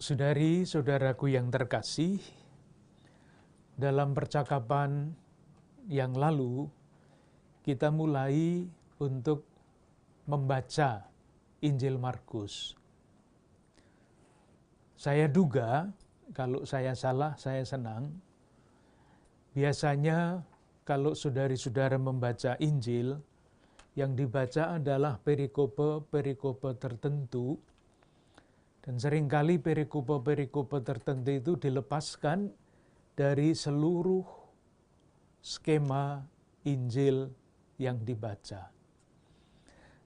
Saudari-saudaraku yang terkasih, dalam percakapan yang lalu kita mulai untuk membaca Injil Markus. Saya duga, kalau saya salah, saya senang. Biasanya kalau saudari-saudara membaca Injil, yang dibaca adalah perikope-perikope tertentu, dan seringkali perikope-perikope tertentu itu dilepaskan dari seluruh skema Injil yang dibaca.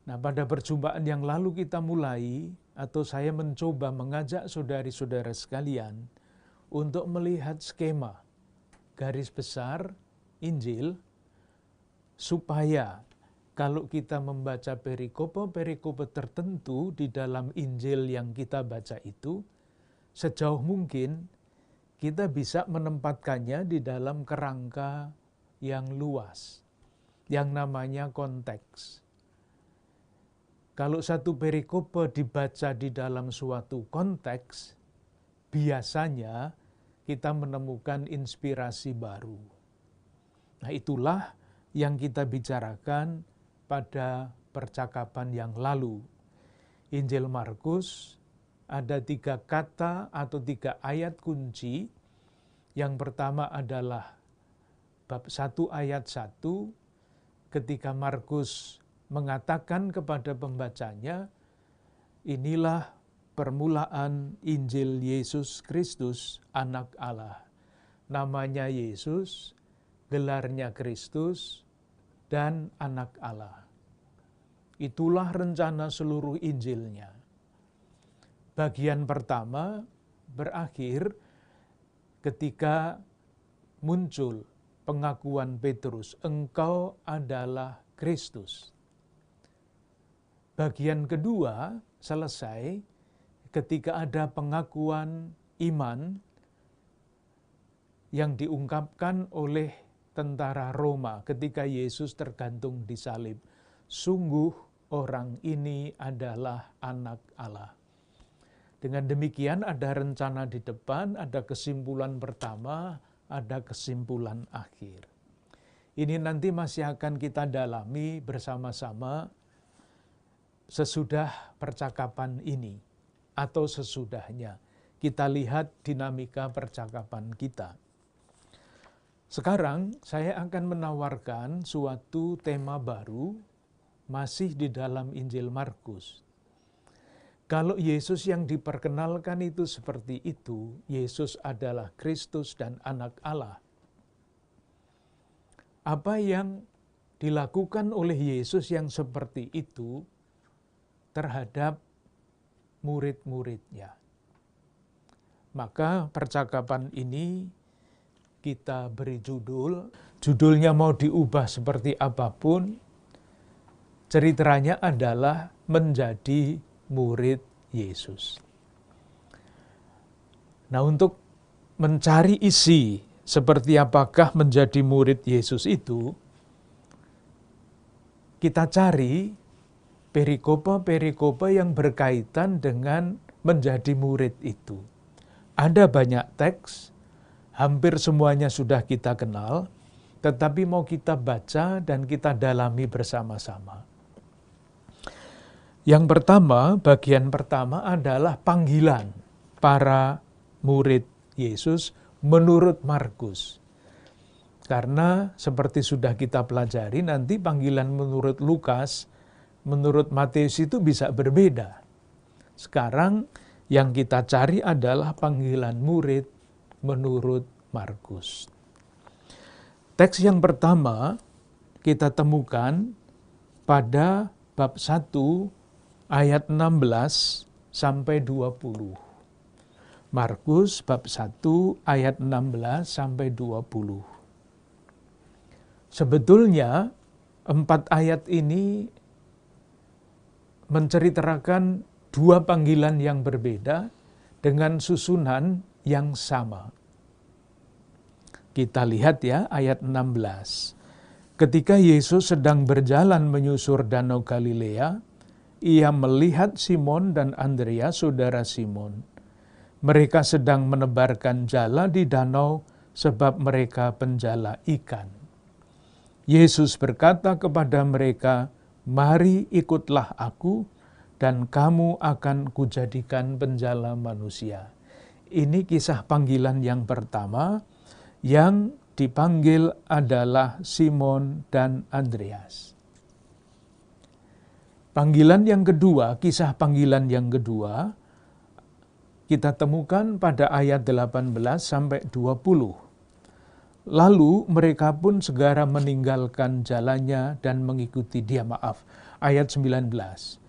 Nah, pada perjumpaan yang lalu kita mulai, atau saya mencoba mengajak saudari-saudara sekalian untuk melihat skema garis besar Injil, supaya kalau kita membaca perikope-perikope tertentu di dalam Injil yang kita baca itu, sejauh mungkin kita bisa menempatkannya di dalam kerangka yang luas, yang namanya konteks. Kalau satu perikope dibaca di dalam suatu konteks, biasanya kita menemukan inspirasi baru. Nah, itulah yang kita bicarakan pada percakapan yang lalu. Injil Markus ada 3 kata atau 3 ayat kunci. Yang pertama adalah bab 1 ayat 1, ketika Markus mengatakan kepada pembacanya, inilah permulaan Injil Yesus Kristus, Anak Allah. Namanya Yesus, gelarnya Kristus, dan Anak Allah. Itulah rencana seluruh Injilnya. Bagian pertama berakhir ketika muncul pengakuan Petrus, engkau adalah Kristus. Bagian kedua selesai ketika ada pengakuan iman yang diungkapkan oleh tentara Roma ketika Yesus tergantung di salib. Sungguh orang ini adalah Anak Allah. Dengan demikian ada rencana di depan, ada kesimpulan pertama, ada kesimpulan akhir. Ini nanti masih akan kita dalami bersama-sama sesudah percakapan ini atau sesudahnya. Kita lihat dinamika percakapan kita. Sekarang saya akan menawarkan suatu tema baru masih di dalam Injil Markus. Kalau Yesus yang diperkenalkan itu seperti itu, Yesus adalah Kristus dan Anak Allah. Apa yang dilakukan oleh Yesus yang seperti itu terhadap murid-muridnya? Maka percakapan ini kita beri judulnya mau diubah seperti apapun, ceritanya adalah menjadi murid Yesus. Nah, untuk mencari isi seperti apakah menjadi murid Yesus itu, kita cari perikope-perikope yang berkaitan dengan menjadi murid itu. Ada banyak teks, hampir semuanya sudah kita kenal, tetapi mau kita baca dan kita dalami bersama-sama. Yang pertama, bagian pertama adalah panggilan para murid Yesus menurut Markus. Karena seperti sudah kita pelajari, nanti panggilan menurut Lukas, menurut Matius itu bisa berbeda. Sekarang yang kita cari adalah panggilan murid menurut Markus. Teks yang pertama kita temukan pada bab 1 ayat 16 sampai 20. Markus bab 1 ayat 16 sampai 20. Sebetulnya 4 ayat ini menceritakan 2 panggilan yang berbeda dengan susunan yang sama. Kita lihat ya ayat 16. Ketika Yesus sedang berjalan menyusur Danau Galilea, ia melihat Simon dan Andreas, saudara Simon. Mereka sedang menebarkan jala di danau sebab mereka penjala ikan. Yesus berkata kepada mereka, "Mari ikutlah aku, dan kamu akan kujadikan penjala manusia." Ini kisah panggilan yang pertama, yang dipanggil adalah Simon dan Andreas. Panggilan yang kedua, kisah panggilan yang kedua, kita temukan pada ayat 18 sampai 20. Lalu mereka pun segera meninggalkan jalannya dan mengikuti dia. Ayat 19.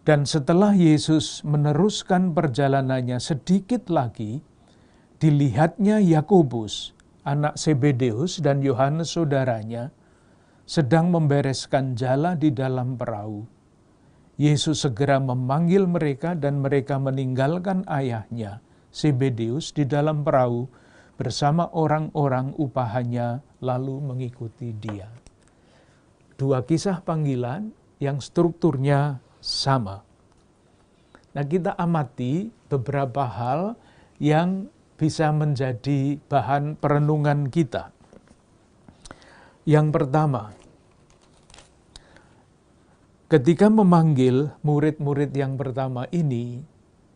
Dan setelah Yesus meneruskan perjalanannya sedikit lagi, dilihatnya Yakobus, anak Zebedeus, dan Yohanes saudaranya, sedang membereskan jala di dalam perahu. Yesus segera memanggil mereka dan mereka meninggalkan ayahnya, Zebedeus, di dalam perahu bersama orang-orang upahannya, lalu mengikuti dia. Dua kisah panggilan yang strukturnya sama. Nah, kita amati beberapa hal yang bisa menjadi bahan perenungan kita. Yang pertama, ketika memanggil murid-murid yang pertama ini,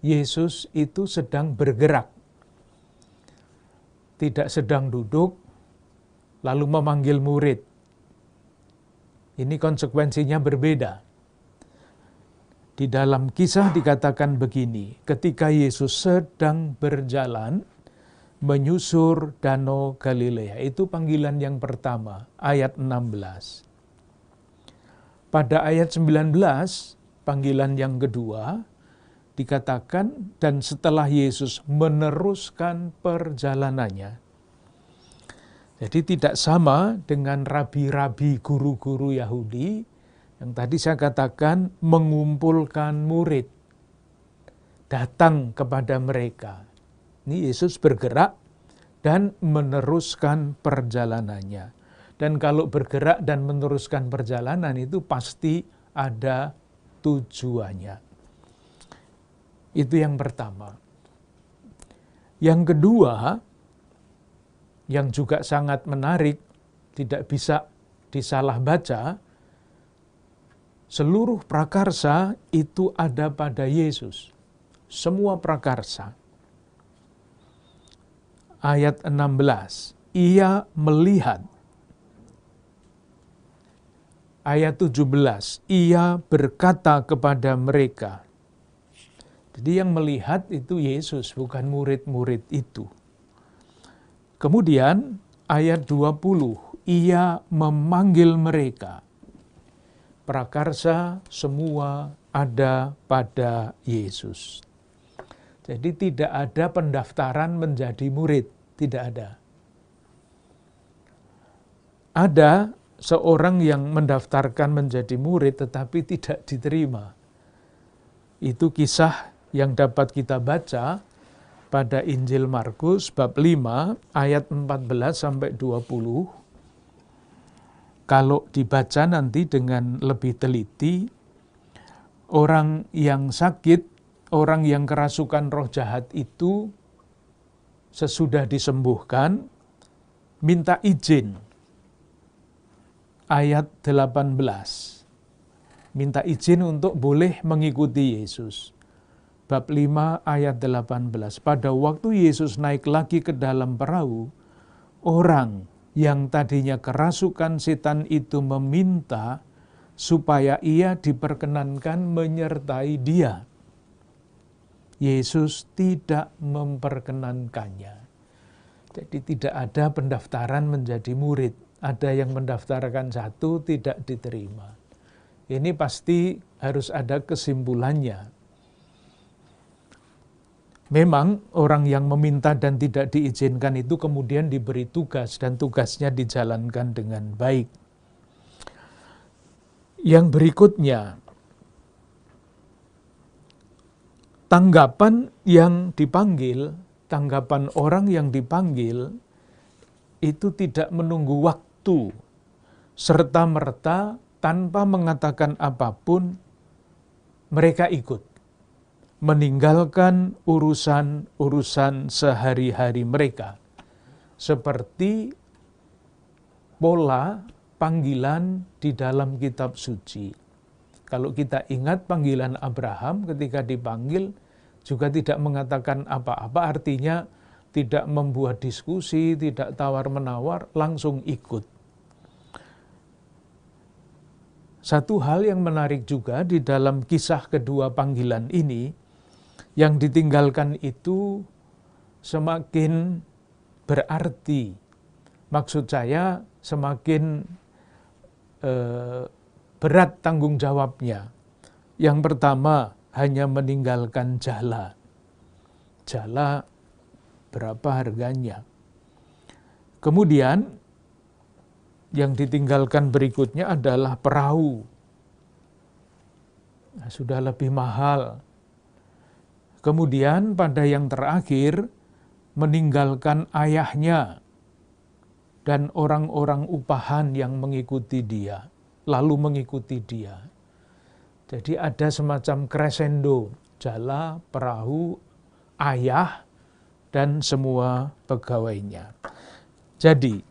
Yesus itu sedang bergerak. Tidak sedang duduk, lalu memanggil murid. Ini konsekuensinya berbeda. Di dalam kisah dikatakan begini, ketika Yesus sedang berjalan menyusur Danau Galilea, itu panggilan yang pertama, ayat 16. Pada ayat 19, panggilan yang kedua, dikatakan, dan setelah Yesus meneruskan perjalanannya. Jadi tidak sama dengan rabi-rabi guru-guru Yahudi, yang tadi saya katakan mengumpulkan murid, datang kepada mereka. Ini Yesus bergerak dan meneruskan perjalanannya. Dan kalau bergerak dan meneruskan perjalanan itu pasti ada tujuannya. Itu yang pertama. Yang kedua, yang juga sangat menarik, tidak bisa disalah baca, seluruh prakarsa itu ada pada Yesus. Semua prakarsa. Ayat 16, ia melihat. Ayat 17, ia berkata kepada mereka. Jadi yang melihat itu Yesus, bukan murid-murid itu. Kemudian ayat 20, ia memanggil mereka. Prakarsa semua ada pada Yesus. Jadi tidak ada pendaftaran menjadi murid, tidak ada. Ada seorang yang mendaftarkan menjadi murid tetapi tidak diterima. Itu kisah yang dapat kita baca pada Injil Markus bab 5 ayat 14 sampai 20. Kalau dibaca nanti dengan lebih teliti, orang yang sakit, orang yang kerasukan roh jahat itu sesudah disembuhkan, minta izin. Ayat 18, minta izin untuk boleh mengikuti Yesus. Bab 5 ayat 18, pada waktu Yesus naik lagi ke dalam perahu, orang yang tadinya kerasukan setan itu meminta supaya ia diperkenankan menyertai dia. Yesus tidak memperkenankannya. Jadi tidak ada pendaftaran menjadi murid. Ada yang mendaftarkan satu, tidak diterima. Ini pasti harus ada kesimpulannya. Memang orang yang meminta dan tidak diizinkan itu kemudian diberi tugas dan tugasnya dijalankan dengan baik. Yang berikutnya, tanggapan yang dipanggil, tanggapan orang yang dipanggil itu tidak menunggu waktu, serta-merta tanpa mengatakan apapun, mereka ikut. meninggalkan urusan-urusan sehari-hari mereka, seperti pola panggilan di dalam kitab suci. Kalau kita ingat panggilan Abraham ketika dipanggil, juga tidak mengatakan apa-apa, artinya tidak membuat diskusi, tidak tawar-menawar, langsung ikut. Satu hal yang menarik juga di dalam kisah kedua panggilan ini, yang ditinggalkan itu semakin berarti. Maksud saya semakin berat tanggung jawabnya. Yang pertama hanya meninggalkan jala. Jala berapa harganya? Kemudian yang ditinggalkan berikutnya adalah perahu. Nah, sudah lebih mahal. Kemudian pada yang terakhir, meninggalkan ayahnya dan orang-orang upahan yang mengikuti dia, lalu mengikuti dia. Jadi ada semacam crescendo, jala, perahu, ayah, dan semua pegawainya. Jadi,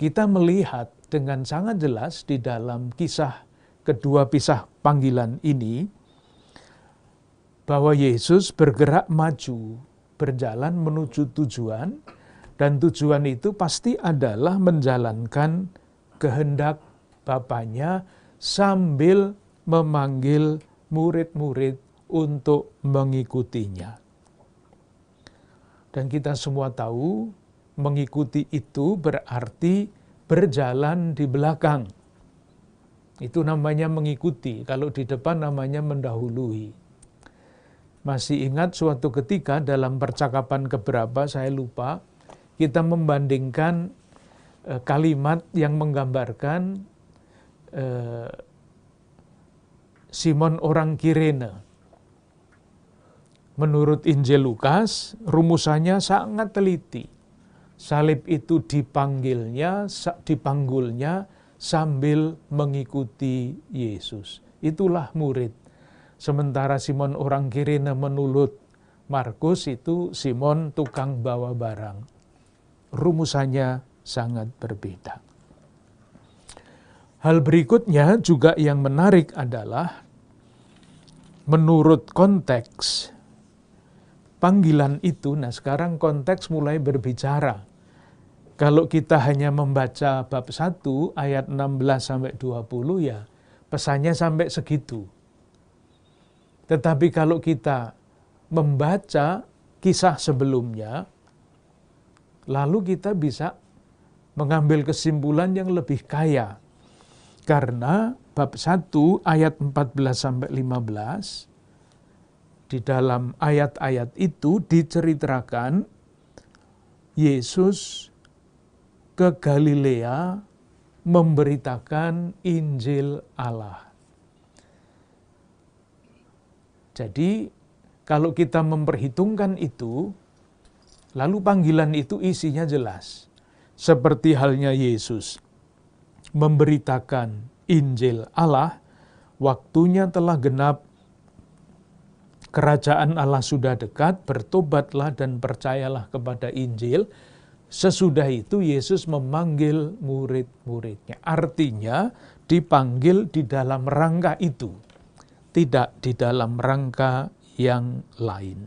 kita melihat dengan sangat jelas di dalam kisah kedua pisah panggilan ini, bahwa Yesus bergerak maju, berjalan menuju tujuan, dan tujuan itu pasti adalah menjalankan kehendak Bapanya sambil memanggil murid-murid untuk mengikutinya. Dan kita semua tahu, mengikuti itu berarti berjalan di belakang. Itu namanya mengikuti, kalau di depan namanya mendahului. Masih ingat suatu ketika dalam percakapan keberapa, saya lupa, kita membandingkan kalimat yang menggambarkan Simon orang Kirene. Menurut Injil Lukas, rumusannya sangat teliti. Salib itu dipanggulnya sambil mengikuti Yesus. Itulah murid. Sementara Simon orang Kirene menurut Markus itu Simon tukang bawa barang. Rumusannya sangat berbeda. Hal berikutnya juga yang menarik adalah menurut konteks panggilan itu. Nah, sekarang konteks mulai berbicara. Kalau kita hanya membaca bab 1 ayat 16-20 ya pesannya sampai segitu. Tetapi kalau kita membaca kisah sebelumnya, lalu kita bisa mengambil kesimpulan yang lebih kaya. Karena bab 1 ayat 14-15, di dalam ayat-ayat itu diceritakan Yesus ke Galilea memberitakan Injil Allah. Jadi kalau kita memperhitungkan itu, lalu panggilan itu isinya jelas. Seperti halnya Yesus memberitakan Injil Allah, waktunya telah genap, kerajaan Allah sudah dekat, bertobatlah dan percayalah kepada Injil. Sesudah itu Yesus memanggil murid-muridnya. Artinya dipanggil di dalam rangka itu, tidak di dalam rangka yang lain.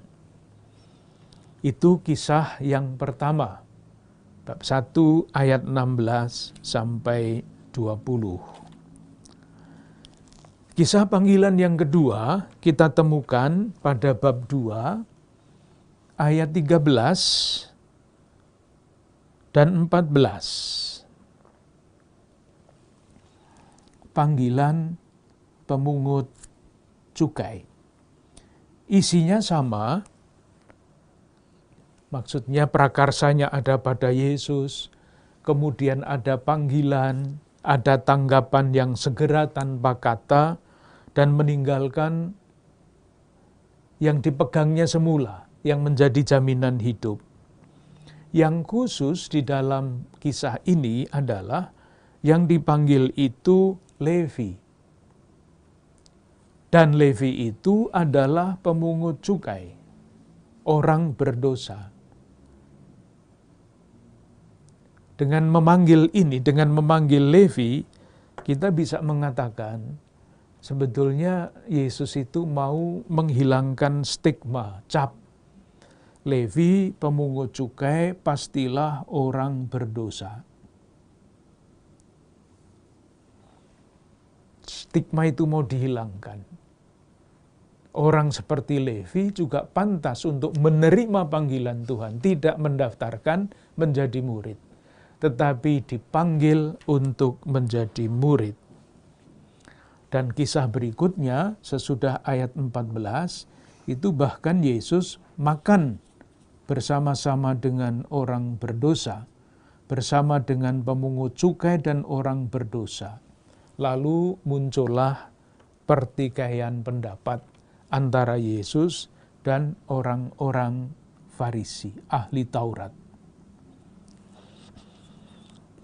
Itu kisah yang pertama, bab 1 ayat 16-20. Kisah panggilan yang kedua kita temukan pada bab 2 ayat 13 dan 14. Panggilan pemungut cukai. Isinya sama, maksudnya prakarsanya ada pada Yesus, kemudian ada panggilan, ada tanggapan yang segera tanpa kata, dan meninggalkan yang dipegangnya semula, yang menjadi jaminan hidup. Yang khusus di dalam kisah ini adalah yang dipanggil itu Levi. Dan Levi itu adalah pemungut cukai, orang berdosa. Dengan memanggil ini, dengan memanggil Levi, kita bisa mengatakan sebetulnya Yesus itu mau menghilangkan stigma, cap. Levi, pemungut cukai, pastilah orang berdosa. Stigma itu mau dihilangkan. Orang seperti Levi juga pantas untuk menerima panggilan Tuhan, tidak mendaftarkan menjadi murid, tetapi dipanggil untuk menjadi murid. Dan kisah berikutnya, sesudah ayat 14, itu bahkan Yesus makan bersama-sama dengan orang berdosa, bersama dengan pemungut cukai dan orang berdosa. Lalu muncullah pertikaian pendapat antara Yesus dan orang-orang Farisi, ahli Taurat.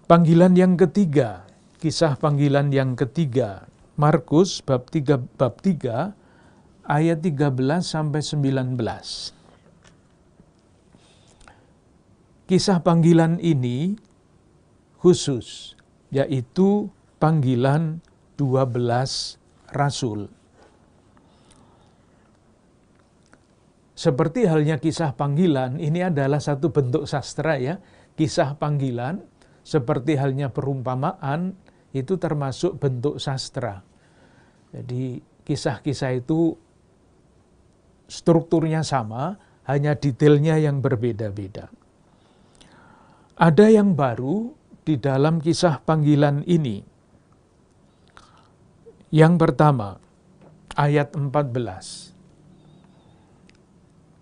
Panggilan yang ketiga, kisah panggilan yang ketiga, Markus bab 3 ayat 13 sampai 19. Kisah panggilan ini khusus, yaitu panggilan 12 rasul. Seperti halnya kisah panggilan, ini adalah satu bentuk sastra ya. Kisah panggilan, seperti halnya perumpamaan, itu termasuk bentuk sastra. Jadi kisah-kisah itu strukturnya sama, hanya detailnya yang berbeda-beda. Ada yang baru di dalam kisah panggilan ini. Yang pertama, ayat 14.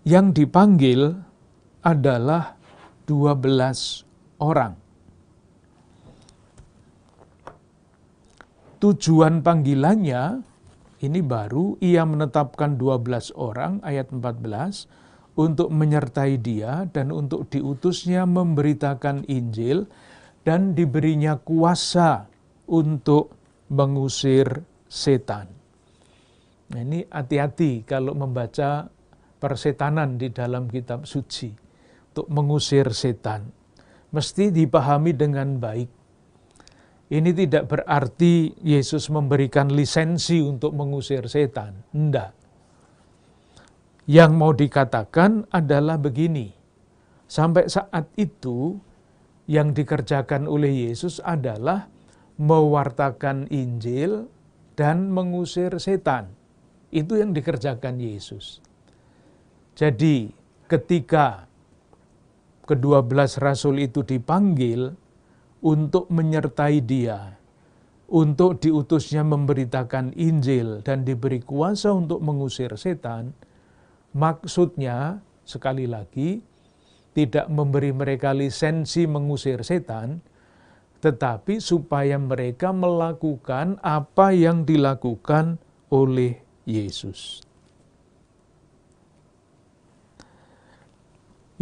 Yang dipanggil adalah 12 orang. Tujuan panggilannya, ini baru, ia menetapkan 12 orang, ayat 14, untuk menyertai dia dan untuk diutusnya memberitakan Injil dan diberinya kuasa untuk mengusir setan. Nah, ini hati-hati kalau membaca persetanan di dalam kitab suci. Untuk mengusir setan. Mesti dipahami dengan baik. Ini tidak berarti Yesus memberikan lisensi untuk mengusir setan. Tidak. Yang mau dikatakan adalah begini. Sampai saat itu, yang dikerjakan oleh Yesus adalah mewartakan Injil dan mengusir setan. Itu yang dikerjakan Yesus. Jadi ketika ke-12 rasul itu dipanggil untuk menyertai dia, untuk diutusnya memberitakan Injil dan diberi kuasa untuk mengusir setan, maksudnya sekali lagi tidak memberi mereka lisensi mengusir setan, tetapi supaya mereka melakukan apa yang dilakukan oleh Yesus.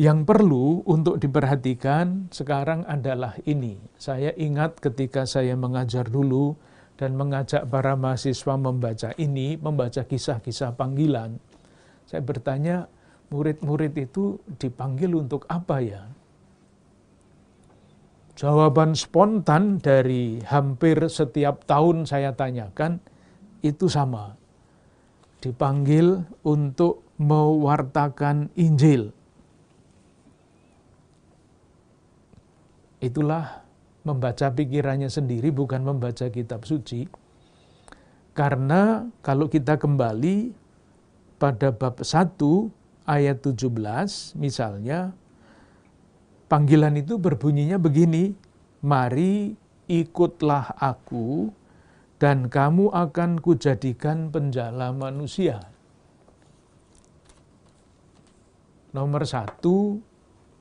Yang perlu untuk diperhatikan sekarang adalah ini. Saya ingat ketika saya mengajar dulu dan mengajak para mahasiswa membaca ini, membaca kisah-kisah panggilan. Saya bertanya, murid-murid itu dipanggil untuk apa ya? Jawaban spontan dari hampir setiap tahun saya tanyakan, itu sama. Dipanggil untuk mewartakan Injil. Itulah membaca pikirannya sendiri, bukan membaca kitab suci. Karena kalau kita kembali pada bab 1 ayat 17 misalnya, panggilan itu berbunyinya begini, mari ikutlah aku dan kamu akan kujadikan penjala manusia. Nomor 1,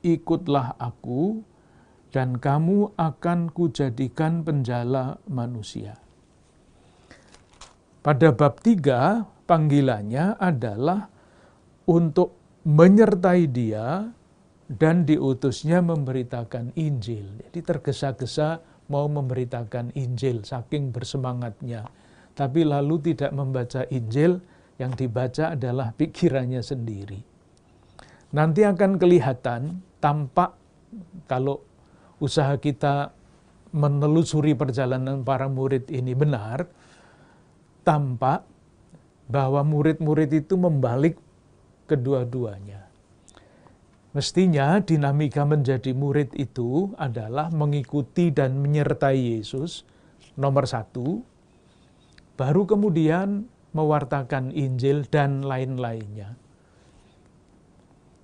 ikutlah aku dan kamu akan kujadikan penjala manusia. Pada bab 3, panggilannya adalah untuk menyertai dia dan diutusnya memberitakan Injil. Jadi tergesa-gesa mau memberitakan Injil, saking bersemangatnya. tapi lalu tidak membaca Injil, yang dibaca adalah pikirannya sendiri. Nanti akan kelihatan, tampak kalau usaha kita menelusuri perjalanan para murid ini benar, tampak bahwa murid-murid itu membalik kedua-duanya. Mestinya dinamika menjadi murid itu adalah mengikuti dan menyertai Yesus, nomor satu, baru kemudian mewartakan Injil dan lain-lainnya.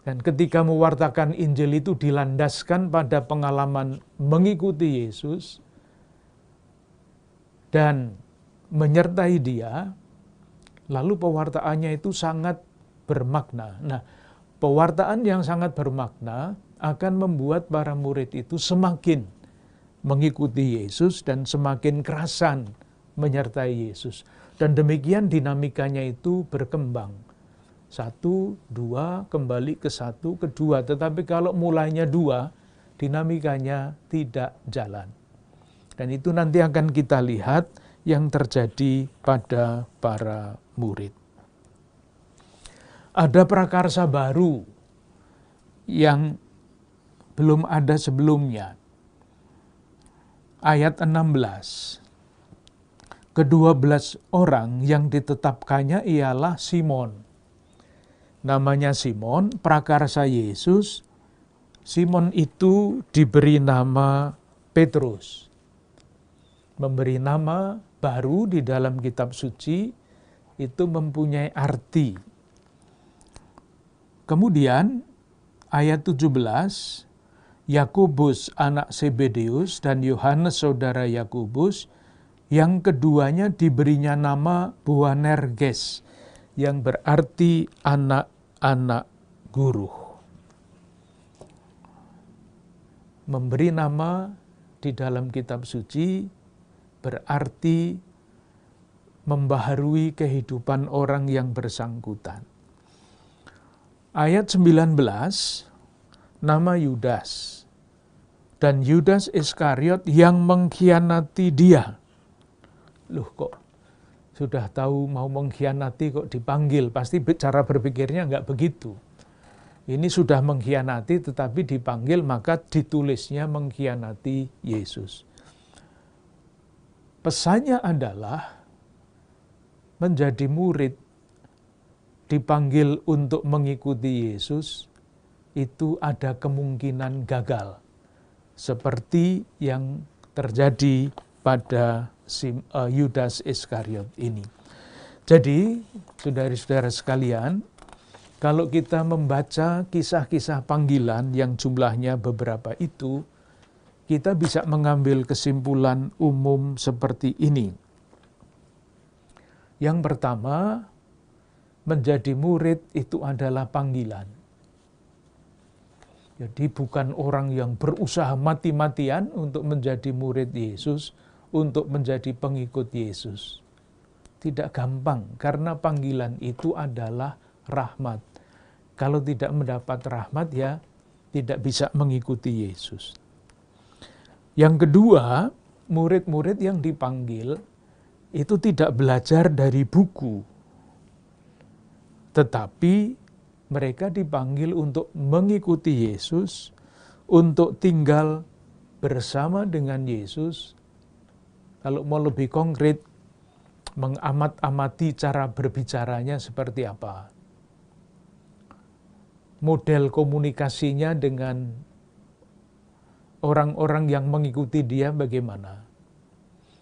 Dan ketika mewartakan Injil itu dilandaskan pada pengalaman mengikuti Yesus dan menyertai Dia, lalu pewartaannya itu sangat bermakna. Nah, pewartaan yang sangat bermakna akan membuat para murid itu semakin mengikuti Yesus dan semakin kerasan menyertai Yesus. Dan demikian dinamikanya itu berkembang. 1, 2, kembali ke 1, ke 2. Tetapi kalau mulainya 2, dinamikanya tidak jalan. Dan itu nanti akan kita lihat yang terjadi pada para murid. Ada prakarsa baru yang belum ada sebelumnya. Ayat 16. Ke-12 orang yang ditetapkannya ialah Simon. Namanya Simon, prakarsa Yesus. Simon itu diberi nama Petrus. Memberi nama baru di dalam kitab suci itu mempunyai arti. Kemudian ayat 17, Yakobus anak Zebedeus dan Yohanes saudara Yakobus, yang keduanya diberinya nama Boanerges, yang berarti anak-anak guru. Memberi nama di dalam kitab suci berarti membaharui kehidupan orang yang bersangkutan. Ayat 19, nama Yudas. Dan Yudas Iskariot yang mengkhianati Dia. Loh, kok sudah tahu mau mengkhianati kok dipanggil? Pasti cara berpikirnya enggak begitu. Ini sudah mengkhianati tetapi dipanggil, maka ditulisnya mengkhianati Yesus. Pesannya adalah menjadi murid, dipanggil untuk mengikuti Yesus, itu ada kemungkinan gagal. Seperti yang terjadi pada Yudas Iskariot ini. Jadi, saudara-saudara sekalian, kalau kita membaca kisah-kisah panggilan yang jumlahnya beberapa itu, kita bisa mengambil kesimpulan umum seperti ini. Yang pertama, menjadi murid itu adalah panggilan. Jadi bukan orang yang berusaha mati-matian untuk menjadi murid Yesus, untuk menjadi pengikut Yesus. Tidak gampang, karena panggilan itu adalah rahmat. Kalau tidak mendapat rahmat, ya tidak bisa mengikuti Yesus. Yang kedua, murid-murid yang dipanggil itu tidak belajar dari buku, tetapi mereka dipanggil untuk mengikuti Yesus, untuk tinggal bersama dengan Yesus. Kalau mau lebih konkret, mengamat-amati cara berbicaranya seperti apa. Model komunikasinya dengan orang-orang yang mengikuti dia bagaimana?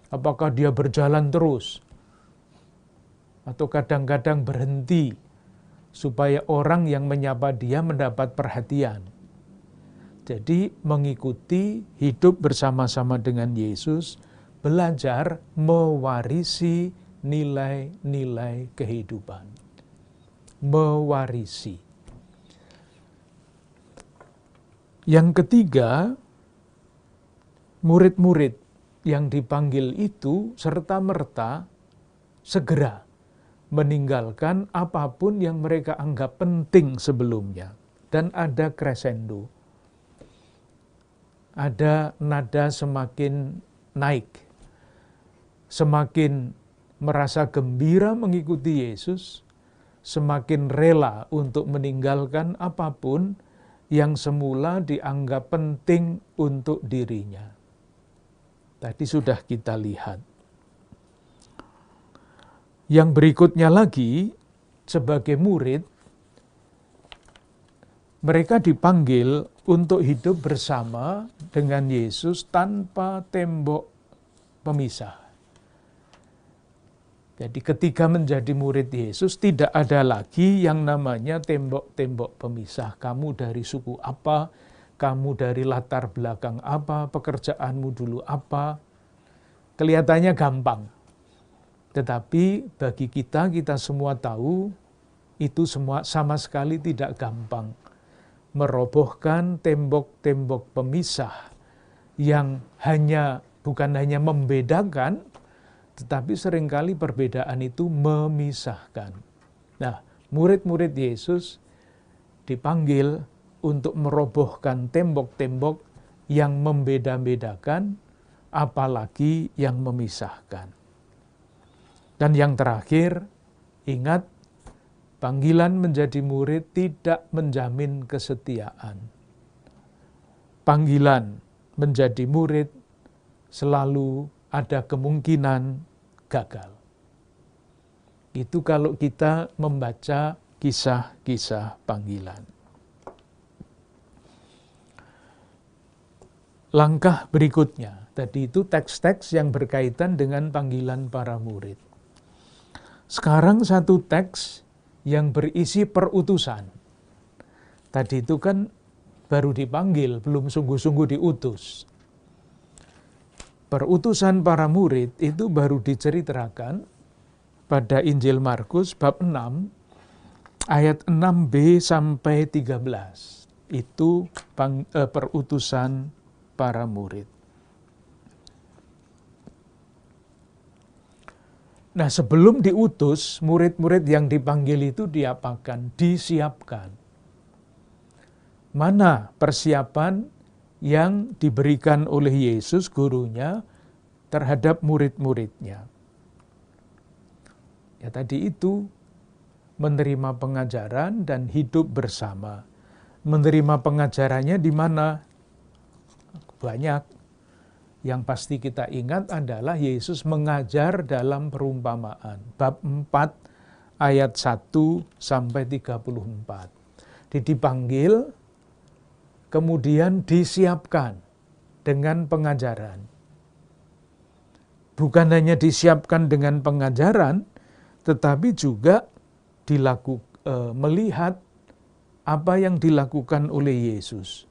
Apakah dia berjalan terus? Atau kadang-kadang berhenti supaya orang yang menyapa dia mendapat perhatian. Jadi mengikuti, hidup bersama-sama dengan Yesus, belajar mewarisi nilai-nilai kehidupan. Mewarisi. Yang ketiga, murid-murid yang dipanggil itu serta-merta segera meninggalkan apapun yang mereka anggap penting sebelumnya. Dan ada crescendo. Ada nada semakin naik. Semakin merasa gembira mengikuti Yesus, semakin rela untuk meninggalkan apapun yang semula dianggap penting untuk dirinya. Tadi sudah kita lihat. Yang berikutnya lagi, sebagai murid, mereka dipanggil untuk hidup bersama dengan Yesus tanpa tembok pemisah. Jadi ketika menjadi murid Yesus, tidak ada lagi yang namanya tembok-tembok pemisah. Kamu dari suku apa, kamu dari latar belakang apa, pekerjaanmu dulu apa. Kelihatannya gampang. Tetapi bagi kita semua tahu, itu semua sama sekali tidak gampang. Merobohkan tembok-tembok pemisah yang bukan hanya membedakan, tetapi seringkali perbedaan itu memisahkan. Nah, murid-murid Yesus dipanggil untuk merobohkan tembok-tembok yang membeda-bedakan, apalagi yang memisahkan. Dan yang terakhir, ingat, panggilan menjadi murid tidak menjamin kesetiaan. Panggilan menjadi murid selalu ada kemungkinan gagal. Itu kalau kita membaca kisah-kisah panggilan. Langkah berikutnya, tadi itu teks-teks yang berkaitan dengan panggilan para murid. Sekarang satu teks yang berisi perutusan. Tadi itu kan baru dipanggil, belum sungguh-sungguh diutus. Perutusan para murid itu baru diceritakan pada Injil Markus bab 6 ayat 6b sampai 13. Itu perutusan para murid. Nah, sebelum diutus, murid-murid yang dipanggil itu diapakan? Disiapkan. Mana persiapan yang diberikan oleh Yesus gurunya terhadap murid-muridnya? Ya tadi itu, menerima pengajaran dan hidup bersama. Menerima pengajarannya di mana? Banyak. Yang pasti kita ingat adalah Yesus mengajar dalam perumpamaan. Bab 4 ayat 1 sampai 34. Dipanggil, kemudian disiapkan dengan pengajaran. Bukan hanya disiapkan dengan pengajaran, tetapi juga melihat apa yang dilakukan oleh Yesus.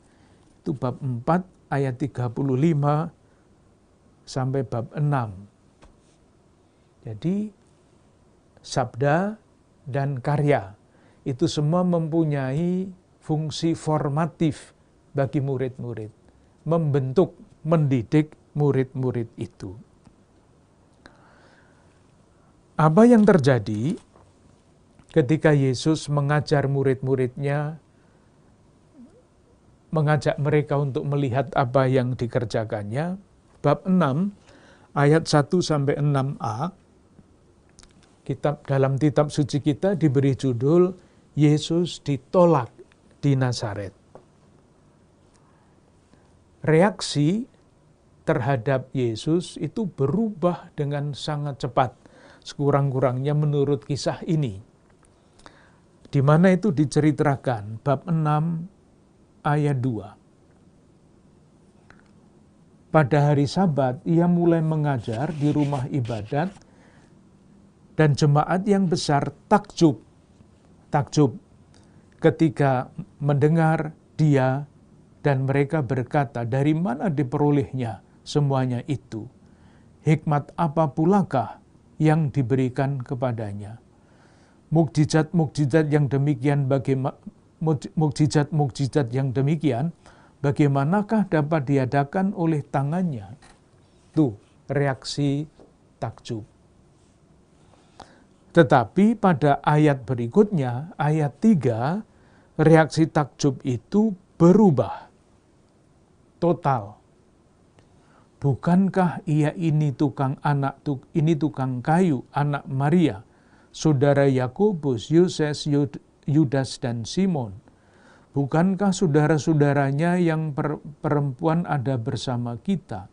Itu bab 4 ayat 35 sampai bab 6. Jadi sabda dan karya itu semua mempunyai fungsi formatif bagi murid-murid, membentuk, mendidik murid-murid itu. Apa yang terjadi ketika Yesus mengajar murid-muridnya, mengajak mereka untuk melihat apa yang dikerjakannya? Bab 6 ayat 1 sampai 6a, dalam kitab suci kita diberi judul Yesus ditolak di Nazaret. Reaksi terhadap Yesus itu berubah dengan sangat cepat, sekurang-kurangnya menurut kisah ini. Di mana itu diceritakan, bab 6 ayat 2. Pada hari Sabat, ia mulai mengajar di rumah ibadat, dan jemaat yang besar takjub ketika mendengar dia, dan mereka berkata, dari mana diperolehnya semuanya itu? Hikmat apa pulakah yang diberikan kepadanya? Mukjizat-mukjizat yang demikian bagaimanakah dapat diadakan oleh tangannya? Tuh, reaksi takjub. Tetapi pada ayat berikutnya, ayat 3, reaksi takjub itu berubah. Total. Bukankah ia ini tukang kayu, anak Maria, saudara Yakobus, Yoses, Yudas, dan Simon? Bukankah saudara-saudaranya yang perempuan ada bersama kita?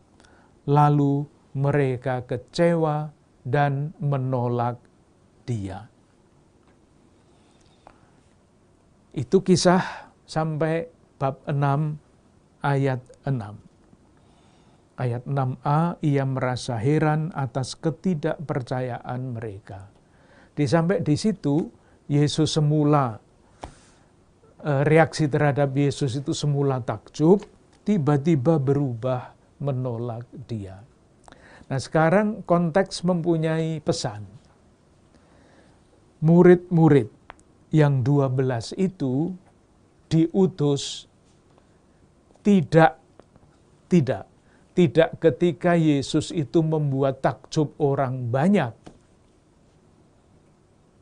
Lalu mereka kecewa dan menolak dia. Itu kisah sampai bab 6 ayat 6. Ayat 6a, ia merasa heran atas ketidakpercayaan mereka. Sampai di situ, Yesus semula, reaksi terhadap Yesus itu semula takjub, tiba-tiba berubah menolak dia. Nah, sekarang konteks mempunyai pesan. Murid-murid yang 12 itu diutus tidak ketika Yesus itu membuat takjub orang banyak.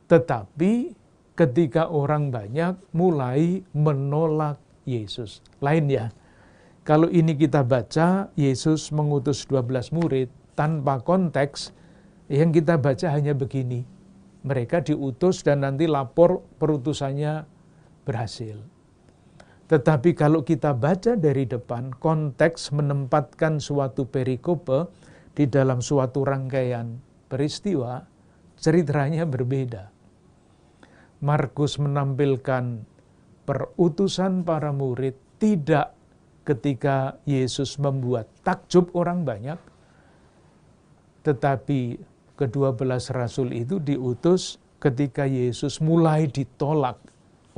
Tetapi ketika orang banyak mulai menolak Yesus. Lain ya. Kalau ini kita baca, Yesus mengutus 12 murid tanpa konteks, yang kita baca hanya begini. Mereka diutus dan nanti lapor perutusannya berhasil. Tetapi kalau kita baca dari depan, konteks menempatkan suatu perikope di dalam suatu rangkaian peristiwa, ceritanya berbeda. Markus menampilkan perutusan para murid tidak ketika Yesus membuat takjub orang banyak, tetapi ke-12 rasul itu diutus ketika Yesus mulai ditolak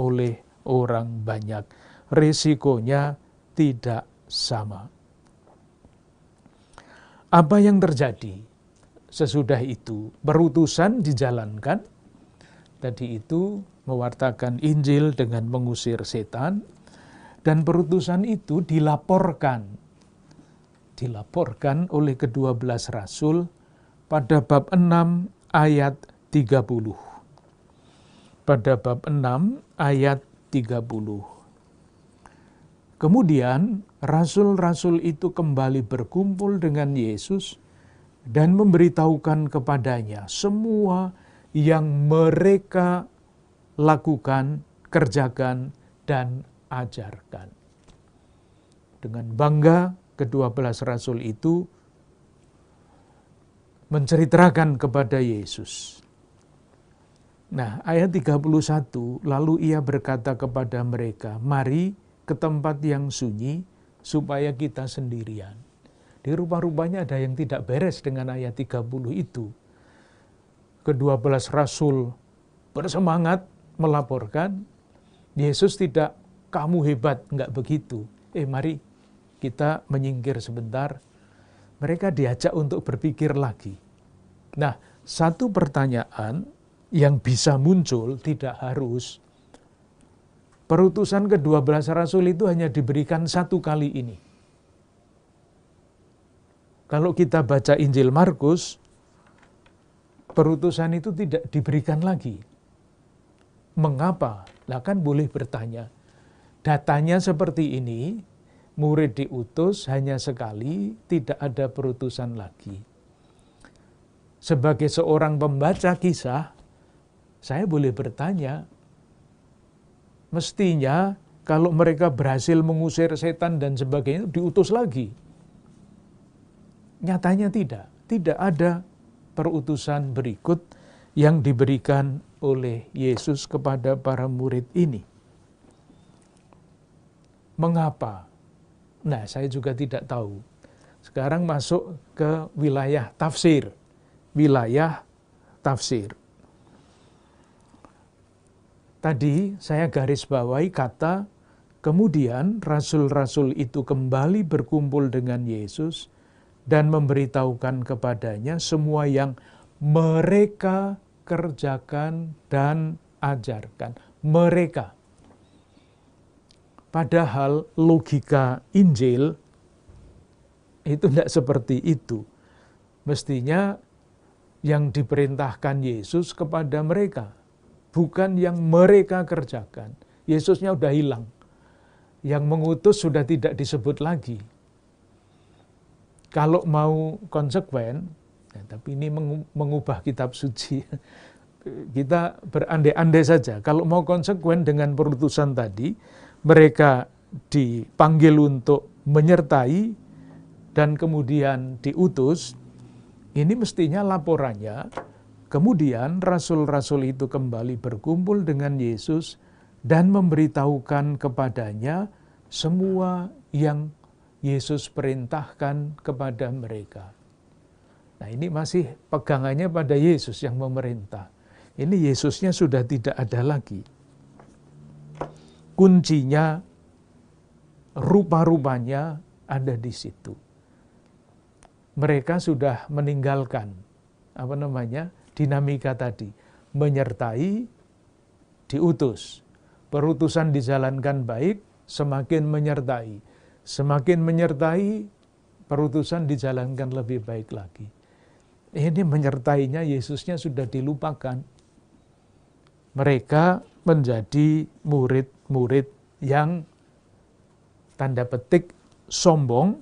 oleh orang banyak. Risikonya tidak sama. Apa yang terjadi sesudah itu? Perutusan dijalankan. Tadi itu mewartakan Injil dengan mengusir setan. Dan perutusan itu dilaporkan oleh ke-12 rasul pada bab 6 ayat 30. Pada bab 6 ayat 30. Kemudian rasul-rasul itu kembali berkumpul dengan Yesus dan memberitahukan kepadanya semua yang mereka lakukan, kerjakan, dan ajarkan. Dengan bangga, ke-12 rasul itu menceritakan kepada Yesus. Nah, ayat 31, lalu ia berkata kepada mereka, mari ke tempat yang sunyi, supaya kita sendirian. Di rupa-rupanya ada yang tidak beres dengan ayat 30 itu. Ke-12 rasul bersemangat melaporkan, Yesus tidak, kamu hebat, enggak begitu. Mari kita menyingkir sebentar. Mereka diajak untuk berpikir lagi. Nah, satu pertanyaan yang bisa muncul, tidak harus, perutusan ke-12 rasul itu hanya diberikan satu kali ini. Kalau kita baca Injil Markus, perutusan itu tidak diberikan lagi. Mengapa? Nah, kan boleh bertanya. Datanya seperti ini, murid diutus hanya sekali, tidak ada perutusan lagi. Sebagai seorang pembaca kisah, saya boleh bertanya, mestinya kalau mereka berhasil mengusir setan dan sebagainya, diutus lagi. Nyatanya tidak ada perutusan berikut yang diberikan oleh Yesus kepada para murid ini. Mengapa? Nah, saya juga tidak tahu. Sekarang masuk ke wilayah tafsir. Wilayah tafsir. Tadi saya garis bawahi kata, kemudian rasul-rasul itu kembali berkumpul dengan Yesus dan memberitahukan kepadanya semua yang mereka kerjakan dan ajarkan. Mereka. Padahal logika Injil itu tidak seperti itu. Mestinya yang diperintahkan Yesus kepada mereka, bukan yang mereka kerjakan. Yesusnya sudah hilang. Yang mengutus sudah tidak disebut lagi. Kalau mau konsekuen, ya, tapi ini mengubah kitab suci, kita berandai-andai saja. Kalau mau konsekuen dengan perutusan tadi, mereka dipanggil untuk menyertai dan kemudian diutus, ini mestinya laporannya, kemudian rasul-rasul itu kembali berkumpul dengan Yesus dan memberitahukan kepadanya semua yang Yesus perintahkan kepada mereka. Nah, ini masih pegangannya pada Yesus yang memerintah. Ini Yesusnya sudah tidak ada lagi. Kuncinya, rupa-rupanya ada di situ. Mereka sudah meninggalkan dinamika tadi, menyertai, diutus. Perutusan dijalankan baik, semakin menyertai. Semakin menyertai, perutusan dijalankan lebih baik lagi. Ini menyertainya, Yesusnya sudah dilupakan. Mereka menjadi murid-murid yang tanda petik sombong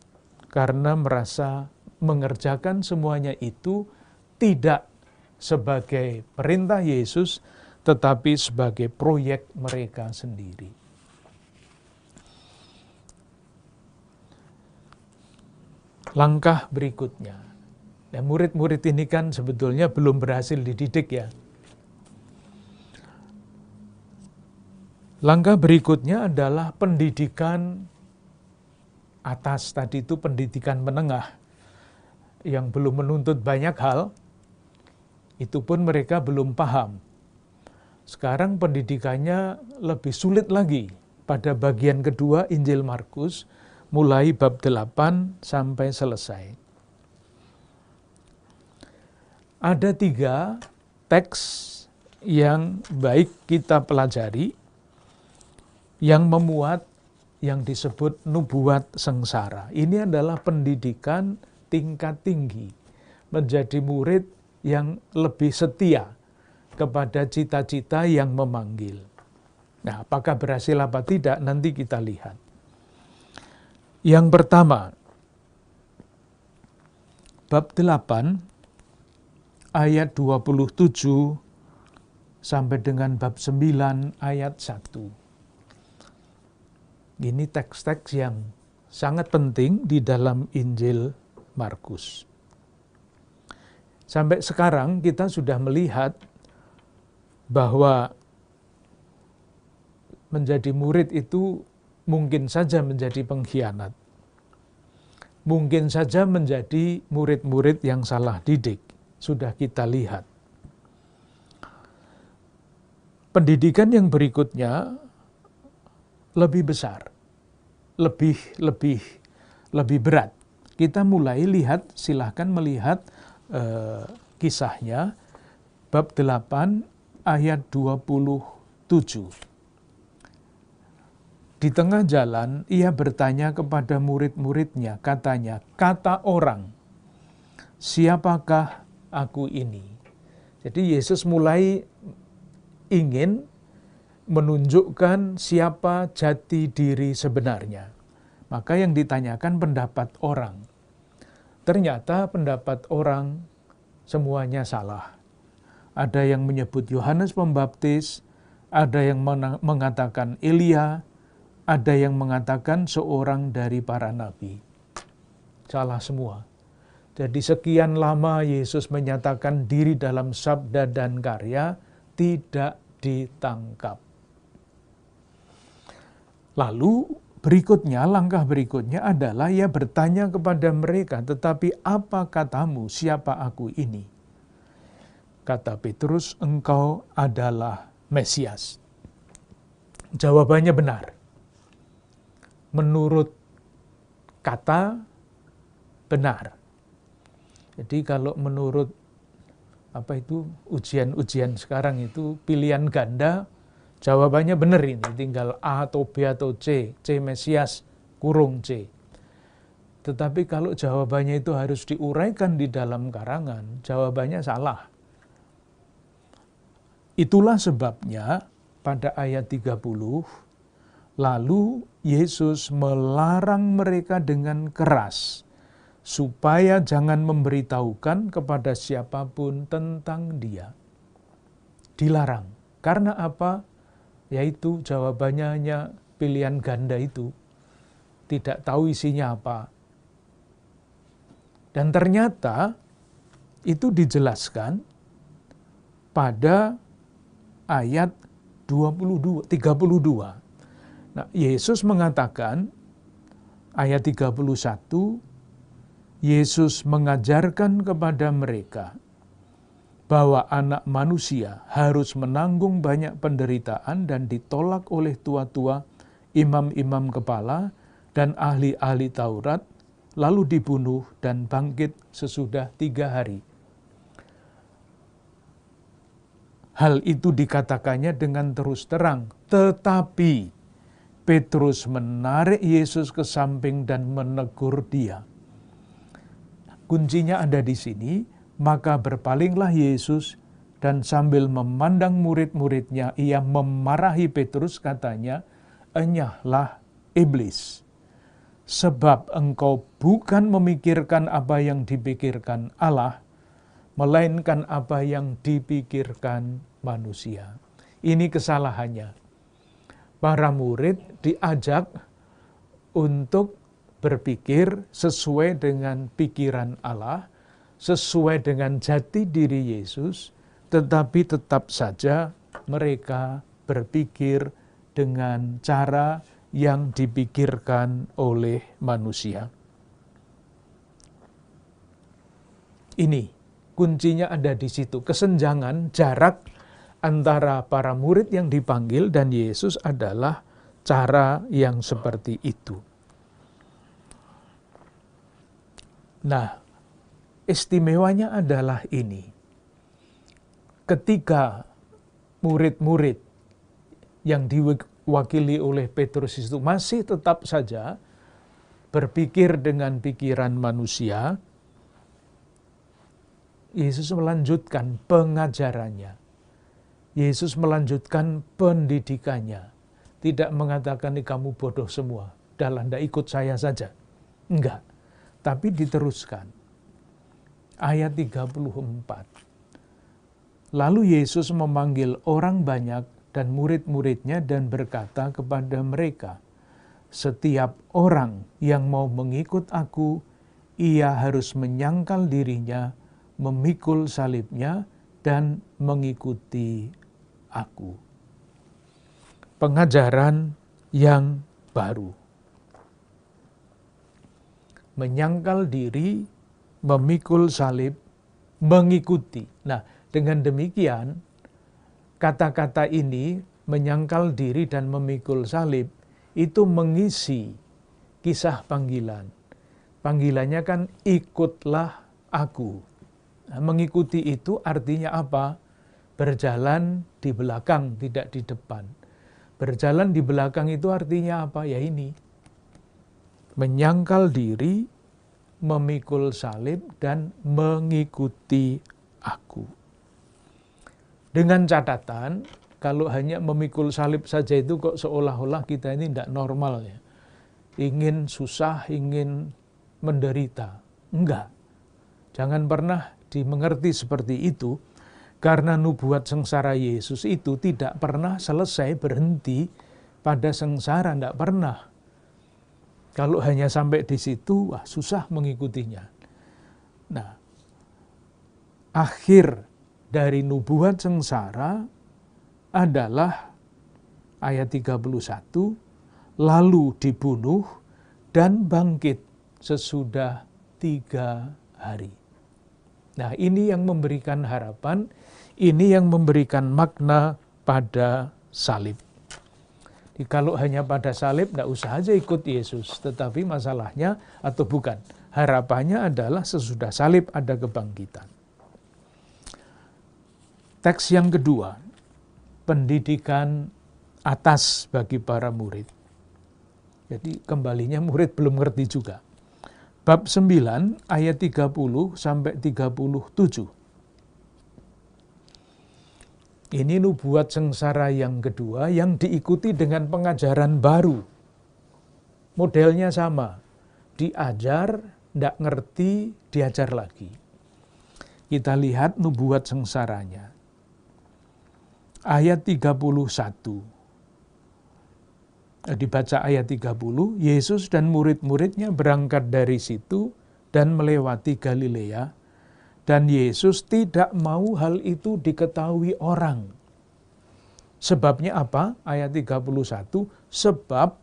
karena merasa mengerjakan semuanya itu tidak sebagai perintah Yesus, tetapi sebagai proyek mereka sendiri. Langkah berikutnya, ya, murid-murid ini kan sebetulnya belum berhasil dididik ya. Langkah berikutnya adalah pendidikan atas, tadi itu pendidikan menengah, yang belum menuntut banyak hal, itu pun mereka belum paham. Sekarang pendidikannya lebih sulit lagi pada bagian kedua Injil Markus, mulai bab 8 sampai selesai. Ada 3 teks yang baik kita pelajari, yang memuat yang disebut nubuat sengsara. Ini adalah pendidikan tingkat tinggi, menjadi murid yang lebih setia kepada cita-cita yang memanggil. Nah, apakah berhasil apa tidak, nanti kita lihat. Yang pertama, bab 8, ayat 27, sampai dengan bab 9, ayat 1. Ini teks-teks yang sangat penting di dalam Injil Markus. Sampai sekarang kita sudah melihat bahwa menjadi murid itu mungkin saja menjadi pengkhianat. Mungkin saja menjadi murid-murid yang salah didik. Sudah kita lihat. Pendidikan yang berikutnya lebih besar, lebih berat. Kita mulai lihat, silahkan melihat kisahnya, bab 8 ayat 27. Di tengah jalan, ia bertanya kepada murid-muridnya, katanya, kata orang, siapakah aku ini? Jadi Yesus mulai ingin menunjukkan siapa jati diri sebenarnya. Maka yang ditanyakan pendapat orang. Ternyata pendapat orang semuanya salah. Ada yang menyebut Yohanes Pembaptis, ada yang mengatakan Elia, ada yang mengatakan seorang dari para nabi. Salah semua. Jadi sekian lama Yesus menyatakan diri dalam sabda dan karya, tidak ditangkap. Lalu berikutnya, langkah berikutnya adalah ia bertanya kepada mereka, tetapi apa katamu, siapa aku ini? Kata Petrus, engkau adalah Mesias. Jawabannya benar. Menurut kata, benar. Jadi kalau menurut ujian-ujian sekarang itu pilihan ganda, jawabannya benar ini, tinggal A atau B atau C, C Mesias, kurung C. Tetapi kalau jawabannya itu harus diuraikan di dalam karangan, jawabannya salah. Itulah sebabnya pada ayat 30, lalu Yesus melarang mereka dengan keras, supaya jangan memberitahukan kepada siapapun tentang dia. Dilarang. Karena apa? Yaitu jawabannya hanya pilihan ganda itu. Tidak tahu isinya apa. Dan ternyata itu dijelaskan pada ayat 32. Nah, Yesus mengatakan, ayat 31, Yesus mengajarkan kepada mereka bahwa anak manusia harus menanggung banyak penderitaan dan ditolak oleh tua-tua, imam-imam kepala, dan ahli-ahli Taurat, lalu dibunuh dan bangkit sesudah 3 hari. Hal itu dikatakannya dengan terus terang, tetapi Petrus menarik Yesus ke samping dan menegur dia. Kuncinya ada di sini, maka berpalinglah Yesus dan sambil memandang murid-muridnya, ia memarahi Petrus, katanya, "Enyahlah iblis, sebab engkau bukan memikirkan apa yang dipikirkan Allah, melainkan apa yang dipikirkan manusia." Ini kesalahannya. Para murid diajak untuk berpikir sesuai dengan pikiran Allah, sesuai dengan jati diri Yesus, tetapi tetap saja mereka berpikir dengan cara yang dipikirkan oleh manusia. Ini kuncinya ada di situ, kesenjangan jarak antara para murid yang dipanggil dan Yesus adalah cara yang seperti itu. Nah, istimewanya adalah ini. Ketika murid-murid yang diwakili oleh Petrus itu masih tetap saja berpikir dengan pikiran manusia, Yesus melanjutkan pengajarannya. Yesus melanjutkan pendidikannya. Tidak mengatakan, kamu bodoh semua, dah ndak ikut saya saja. Enggak. Tapi diteruskan. Ayat 34. Lalu Yesus memanggil orang banyak dan murid-muridnya dan berkata kepada mereka, "Setiap orang yang mau mengikut aku, ia harus menyangkal dirinya, memikul salibnya, dan mengikuti aku." Pengajaran yang baru. Menyangkal diri, memikul salib, mengikuti. Nah, dengan demikian, kata-kata ini, menyangkal diri dan memikul salib, itu mengisi kisah panggilan. Panggilannya kan, ikutlah aku. Nah, mengikuti itu artinya apa? Berjalan di belakang, tidak di depan. Berjalan di belakang itu artinya apa? Ya ini. Menyangkal diri, memikul salib, dan mengikuti aku. Dengan catatan, kalau hanya memikul salib saja itu kok seolah-olah kita ini tidak normal ya. Ingin susah, ingin menderita. Enggak. Jangan pernah dimengerti seperti itu, karena nubuat sengsara Yesus itu tidak pernah selesai berhenti pada sengsara, tidak pernah. Kalau hanya sampai di situ, wah susah mengikutinya. Nah, akhir dari nubuat sengsara adalah ayat 31, lalu dibunuh dan bangkit sesudah 3 hari. Nah, ini yang memberikan harapan, ini yang memberikan makna pada salib. Jadi, kalau hanya pada salib, tidak usah aja ikut Yesus. Tetapi masalahnya, atau bukan, harapannya adalah sesudah salib ada kebangkitan. Teks yang kedua, pendidikan atas bagi para murid. Jadi kembalinya murid belum ngerti juga. Bab 9 ayat 30 sampai 37. Ini nubuat sengsara yang kedua yang diikuti dengan pengajaran baru. Modelnya sama, diajar tidak ngerti, diajar lagi. Kita lihat nubuat sengsaranya. Ayat 31. Dibaca ayat 30, Yesus dan murid-muridnya berangkat dari situ dan melewati Galilea, dan Yesus tidak mau hal itu diketahui orang. Sebabnya apa? Ayat 31, sebab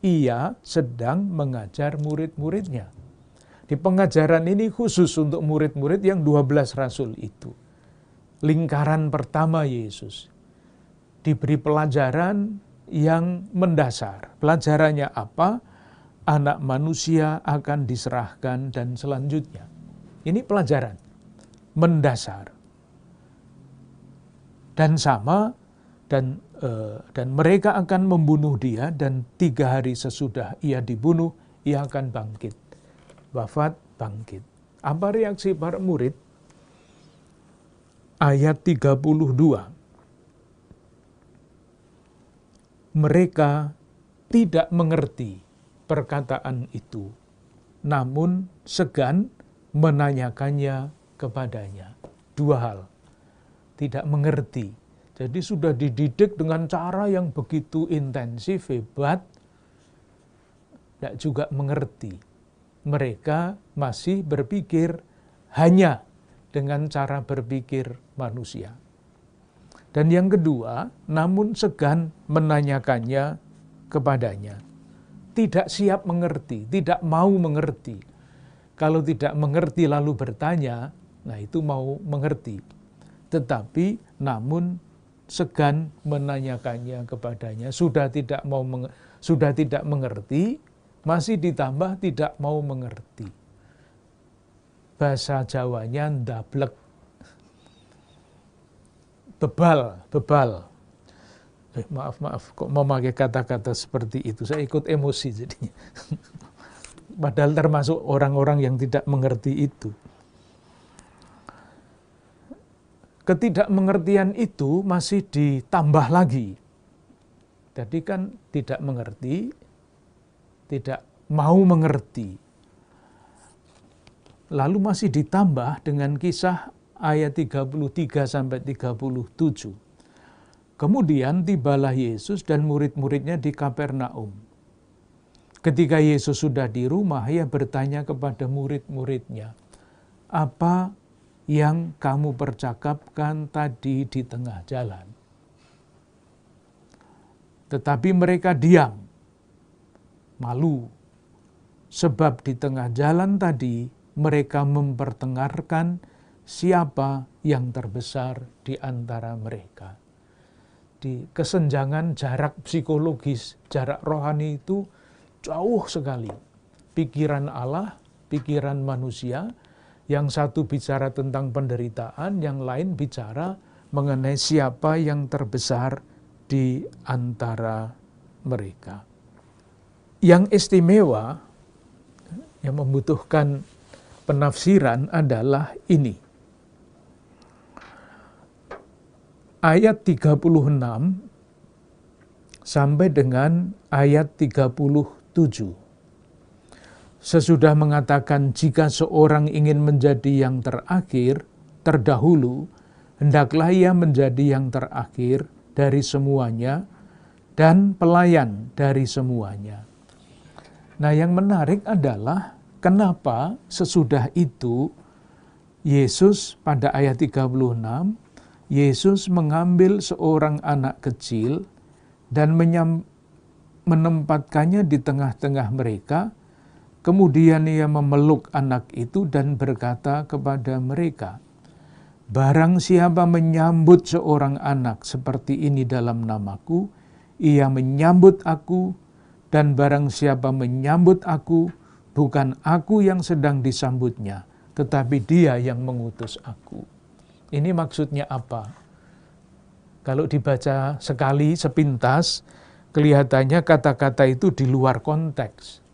ia sedang mengajar murid-muridnya. Di pengajaran ini khusus untuk murid-murid yang 12 rasul itu. Lingkaran pertama Yesus. Diberi pelajaran yang mendasar. Pelajarannya apa? Anak manusia akan diserahkan dan selanjutnya. Ini pelajaran mendasar. Dan sama, dan mereka akan membunuh dia, dan 3 hari sesudah ia dibunuh, ia akan bangkit. Wafat, bangkit. Apa reaksi para murid? Ayat 32. Mereka tidak mengerti perkataan itu, namun segan menanyakannya kepadanya. 2 hal. Tidak mengerti. Jadi sudah dididik dengan cara yang begitu intensif, hebat, tidak juga mengerti. Mereka masih berpikir hanya dengan cara berpikir manusia. Dan yang kedua, namun segan menanyakannya kepadanya. Tidak siap mengerti, tidak mau mengerti. Kalau tidak mengerti lalu bertanya, nah itu mau mengerti. Tetapi namun segan menanyakannya kepadanya, sudah tidak mengerti, masih ditambah tidak mau mengerti. Bahasa Jawanya ndablek. Bebal. Maaf, kok memakai kata-kata seperti itu. Saya ikut emosi jadinya. Padahal termasuk orang-orang yang tidak mengerti itu. Ketidakmengertian itu masih ditambah lagi. Jadi kan tidak mengerti, tidak mau mengerti. Lalu masih ditambah dengan kisah ayat 33-37. Kemudian tibalah Yesus dan murid-muridnya di Kapernaum. Ketika Yesus sudah di rumah, ia bertanya kepada murid-muridnya, apa yang kamu percakapkan tadi di tengah jalan? Tetapi mereka diam, malu, sebab di tengah jalan tadi mereka memperdengarkan siapa yang terbesar di antara mereka. Di kesenjangan jarak psikologis, jarak rohani itu jauh sekali. Pikiran Allah, pikiran manusia, yang satu bicara tentang penderitaan, yang lain bicara mengenai siapa yang terbesar di antara mereka. Yang istimewa, yang membutuhkan penafsiran adalah ini. Ayat 36 sampai dengan ayat 37. Sesudah mengatakan jika seorang ingin menjadi yang terakhir, terdahulu, hendaklah ia menjadi yang terakhir dari semuanya dan pelayan dari semuanya. Nah, yang menarik adalah kenapa sesudah itu Yesus pada ayat 36, Yesus mengambil seorang anak kecil dan menempatkannya di tengah-tengah mereka. Kemudian ia memeluk anak itu dan berkata kepada mereka, barang siapa menyambut seorang anak seperti ini dalam namaku, ia menyambut aku, dan barang siapa menyambut aku, bukan aku yang sedang disambutnya, tetapi dia yang mengutus aku. Ini maksudnya apa? Kalau dibaca sekali sepintas, kelihatannya kata-kata itu di luar konteks.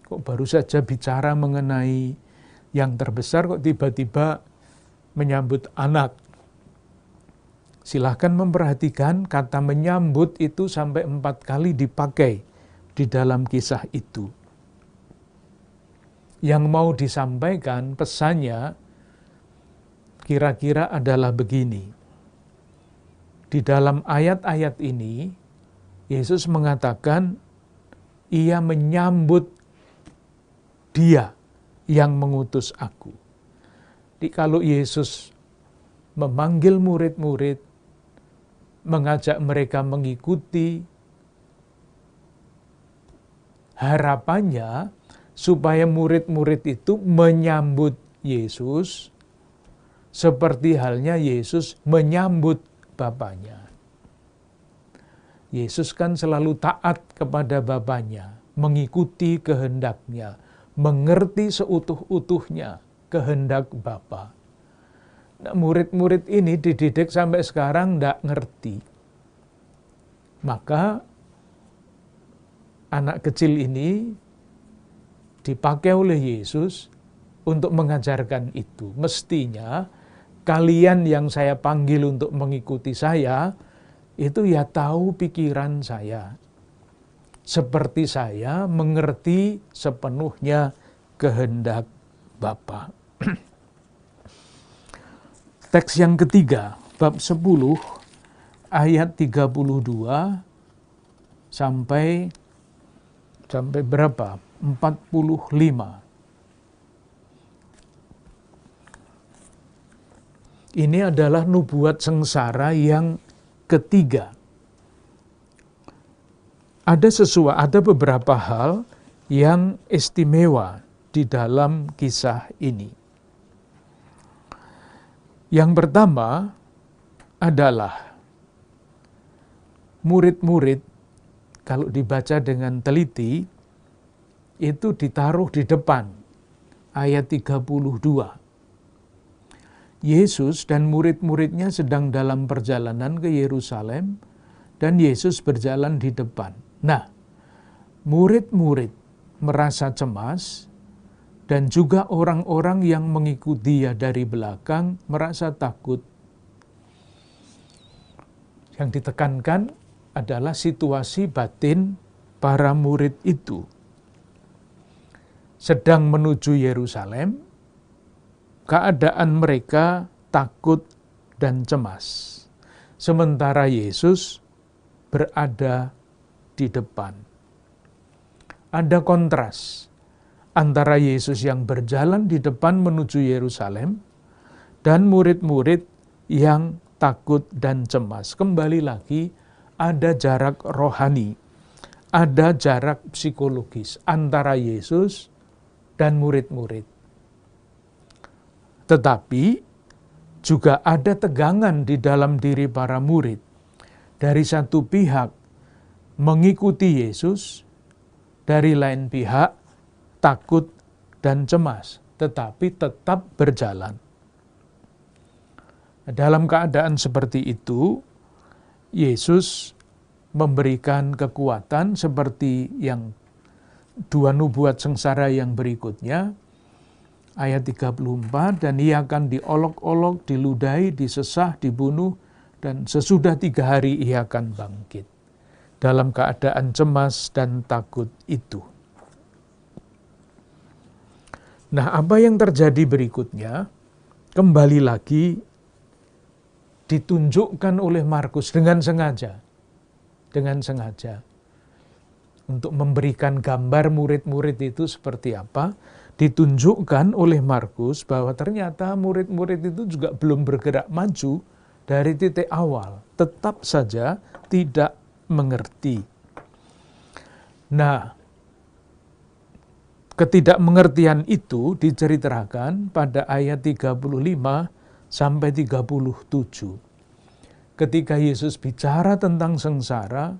Kok baru saja bicara mengenai yang terbesar, kok tiba-tiba menyambut anak? Silahkan memperhatikan kata menyambut itu sampai 4 kali dipakai di dalam kisah itu. Yang mau disampaikan pesannya kira-kira adalah begini. Di dalam ayat-ayat ini, Yesus mengatakan ia menyambut Dia yang mengutus aku. Jadi kalau Yesus memanggil murid-murid, mengajak mereka mengikuti, harapannya supaya murid-murid itu menyambut Yesus seperti halnya Yesus menyambut Bapanya. Yesus kan selalu taat kepada Bapanya, mengikuti kehendaknya, mengerti seutuh-utuhnya kehendak Bapa. Nah, murid-murid ini dididik sampai sekarang tidak ngerti. Maka anak kecil ini dipakai oleh Yesus untuk mengajarkan itu. Mestinya kalian yang saya panggil untuk mengikuti saya, itu ya tahu pikiran saya. Seperti saya mengerti sepenuhnya kehendak Bapa. Teks yang ketiga, bab 10, ayat 32 sampai berapa? 45. Ini adalah nubuat sengsara yang ketiga. Ada beberapa hal yang istimewa di dalam kisah ini. Yang pertama adalah murid-murid, kalau dibaca dengan teliti, itu ditaruh di depan, ayat 32. Yesus dan murid-muridnya sedang dalam perjalanan ke Yerusalem, dan Yesus berjalan di depan. Nah, murid-murid merasa cemas, dan juga orang-orang yang mengikuti Dia dari belakang merasa takut. Yang ditekankan adalah situasi batin para murid itu. Sedang menuju Yerusalem, keadaan mereka takut dan cemas. Sementara Yesus berada di depan. Ada kontras antara Yesus yang berjalan di depan menuju Yerusalem dan murid-murid yang takut dan cemas. Kembali lagi, ada jarak rohani, ada jarak psikologis antara Yesus dan murid-murid. Tetapi juga ada tegangan di dalam diri para murid. Dari satu pihak mengikuti Yesus, dari lain pihak takut dan cemas, tetapi tetap berjalan. Dalam keadaan seperti itu, Yesus memberikan kekuatan seperti yang dua nubuat sengsara yang berikutnya, ayat 34, dan ia akan diolok-olok, diludahi, disesah, dibunuh, dan sesudah 3 hari ia akan bangkit. Dalam keadaan cemas dan takut itu. Nah, apa yang terjadi berikutnya, kembali lagi ditunjukkan oleh Markus dengan sengaja. Untuk memberikan gambar murid-murid itu seperti apa, ditunjukkan oleh Markus bahwa ternyata murid-murid itu juga belum bergerak maju dari titik awal, tetap saja tidak mengerti. Nah, ketidakmengertian itu diceritakan pada ayat 35 sampai 37. Ketika Yesus bicara tentang sengsara,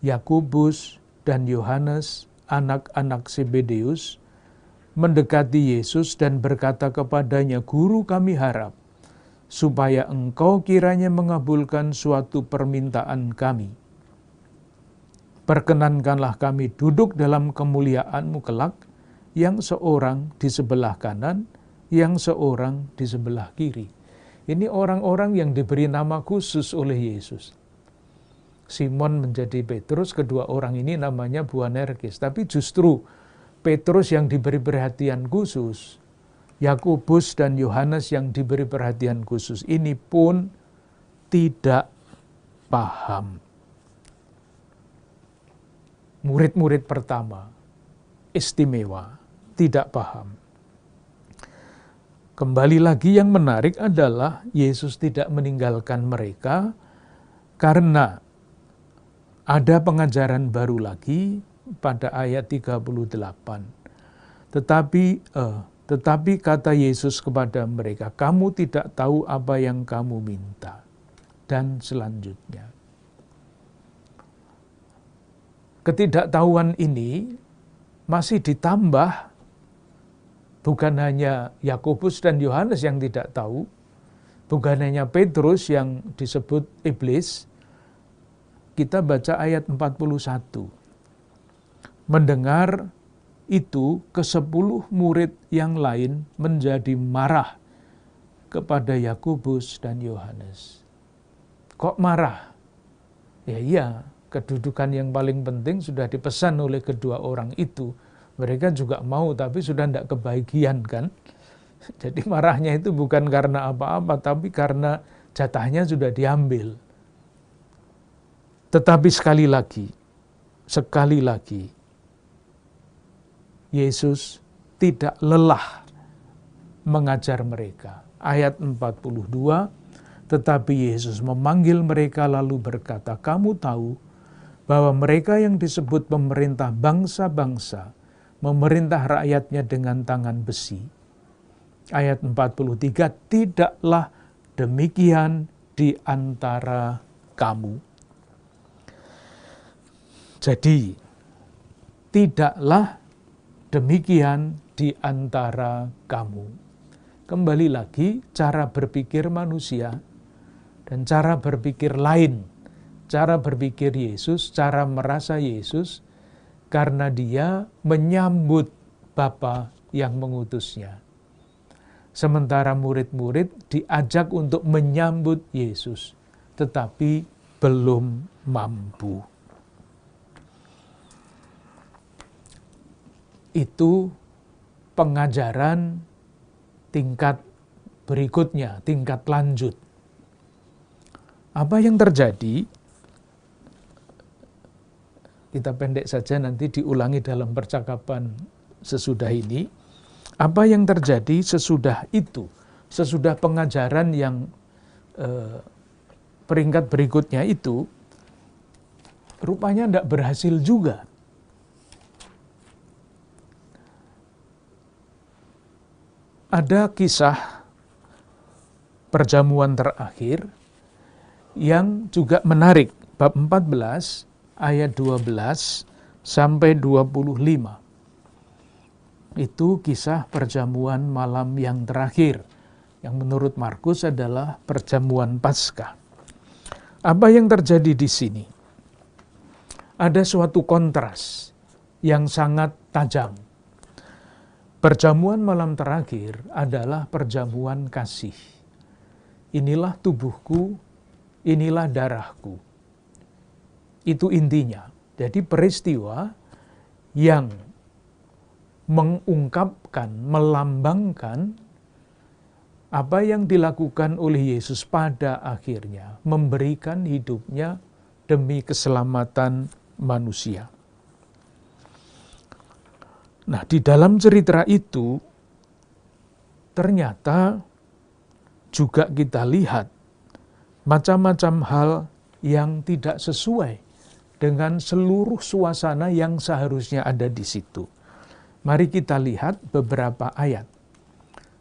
Yakobus dan Yohanes, anak-anak Zebedeus, mendekati Yesus dan berkata kepadanya, "Guru, kami harap supaya Engkau kiranya mengabulkan suatu permintaan kami. Perkenankanlah kami duduk dalam kemuliaan-Mu kelak, yang seorang di sebelah kanan, yang seorang di sebelah kiri." Ini orang-orang yang diberi nama khusus oleh Yesus. Simon menjadi Petrus, kedua orang ini namanya Boanerges. Tapi justru Petrus yang diberi perhatian khusus, Yakobus dan Yohanes yang diberi perhatian khusus ini pun tidak paham. Murid-murid pertama, istimewa, tidak paham. Kembali lagi yang menarik adalah Yesus tidak meninggalkan mereka karena ada pengajaran baru lagi pada ayat 38. Tetapi kata Yesus kepada mereka, kamu tidak tahu apa yang kamu minta. Dan selanjutnya. Ketidaktahuan ini masih ditambah, bukan hanya Yakobus dan Yohanes yang tidak tahu, bukan hanya Petrus yang disebut iblis. Kita baca ayat 41. Mendengar itu, ke-10 murid yang lain menjadi marah kepada Yakobus dan Yohanes. Kok marah? Ya iya, kedudukan yang paling penting sudah dipesan oleh kedua orang itu. Mereka juga mau, tapi sudah tidak kebahagiaan kan. Jadi marahnya itu bukan karena apa-apa, tapi karena jatahnya sudah diambil. Tetapi sekali lagi, Yesus tidak lelah mengajar mereka. Ayat 42, tetapi Yesus memanggil mereka lalu berkata, kamu tahu bahwa mereka yang disebut pemerintah bangsa-bangsa, memerintah rakyatnya dengan tangan besi. Ayat 43, tidaklah demikian di antara kamu. Jadi, tidaklah demikian di antara kamu. Kembali lagi, cara berpikir manusia dan cara berpikir lain. Cara berpikir Yesus, cara merasa Yesus, karena dia menyambut Bapa yang mengutusnya. Sementara murid-murid diajak untuk menyambut Yesus, tetapi belum mampu. Itu pengajaran tingkat berikutnya, tingkat lanjut. Apa yang terjadi? Kita pendek saja, nanti diulangi dalam percakapan sesudah ini. Apa yang terjadi sesudah itu? Sesudah pengajaran yang peringkat berikutnya itu, rupanya tidak berhasil juga. Ada kisah perjamuan terakhir yang juga menarik. Bab 14 ayat 12 sampai 25. Itu kisah perjamuan malam yang terakhir, yang menurut Markus adalah perjamuan Paskah. Apa yang terjadi di sini? Ada suatu kontras yang sangat tajam. Perjamuan malam terakhir adalah perjamuan kasih. Inilah tubuhku, inilah darahku. Itu intinya. Jadi peristiwa yang mengungkapkan, melambangkan apa yang dilakukan oleh Yesus pada akhirnya, memberikan hidupnya demi keselamatan manusia. Nah, di dalam cerita itu ternyata juga kita lihat macam-macam hal yang tidak sesuai dengan seluruh suasana yang seharusnya ada di situ. Mari kita lihat beberapa ayat.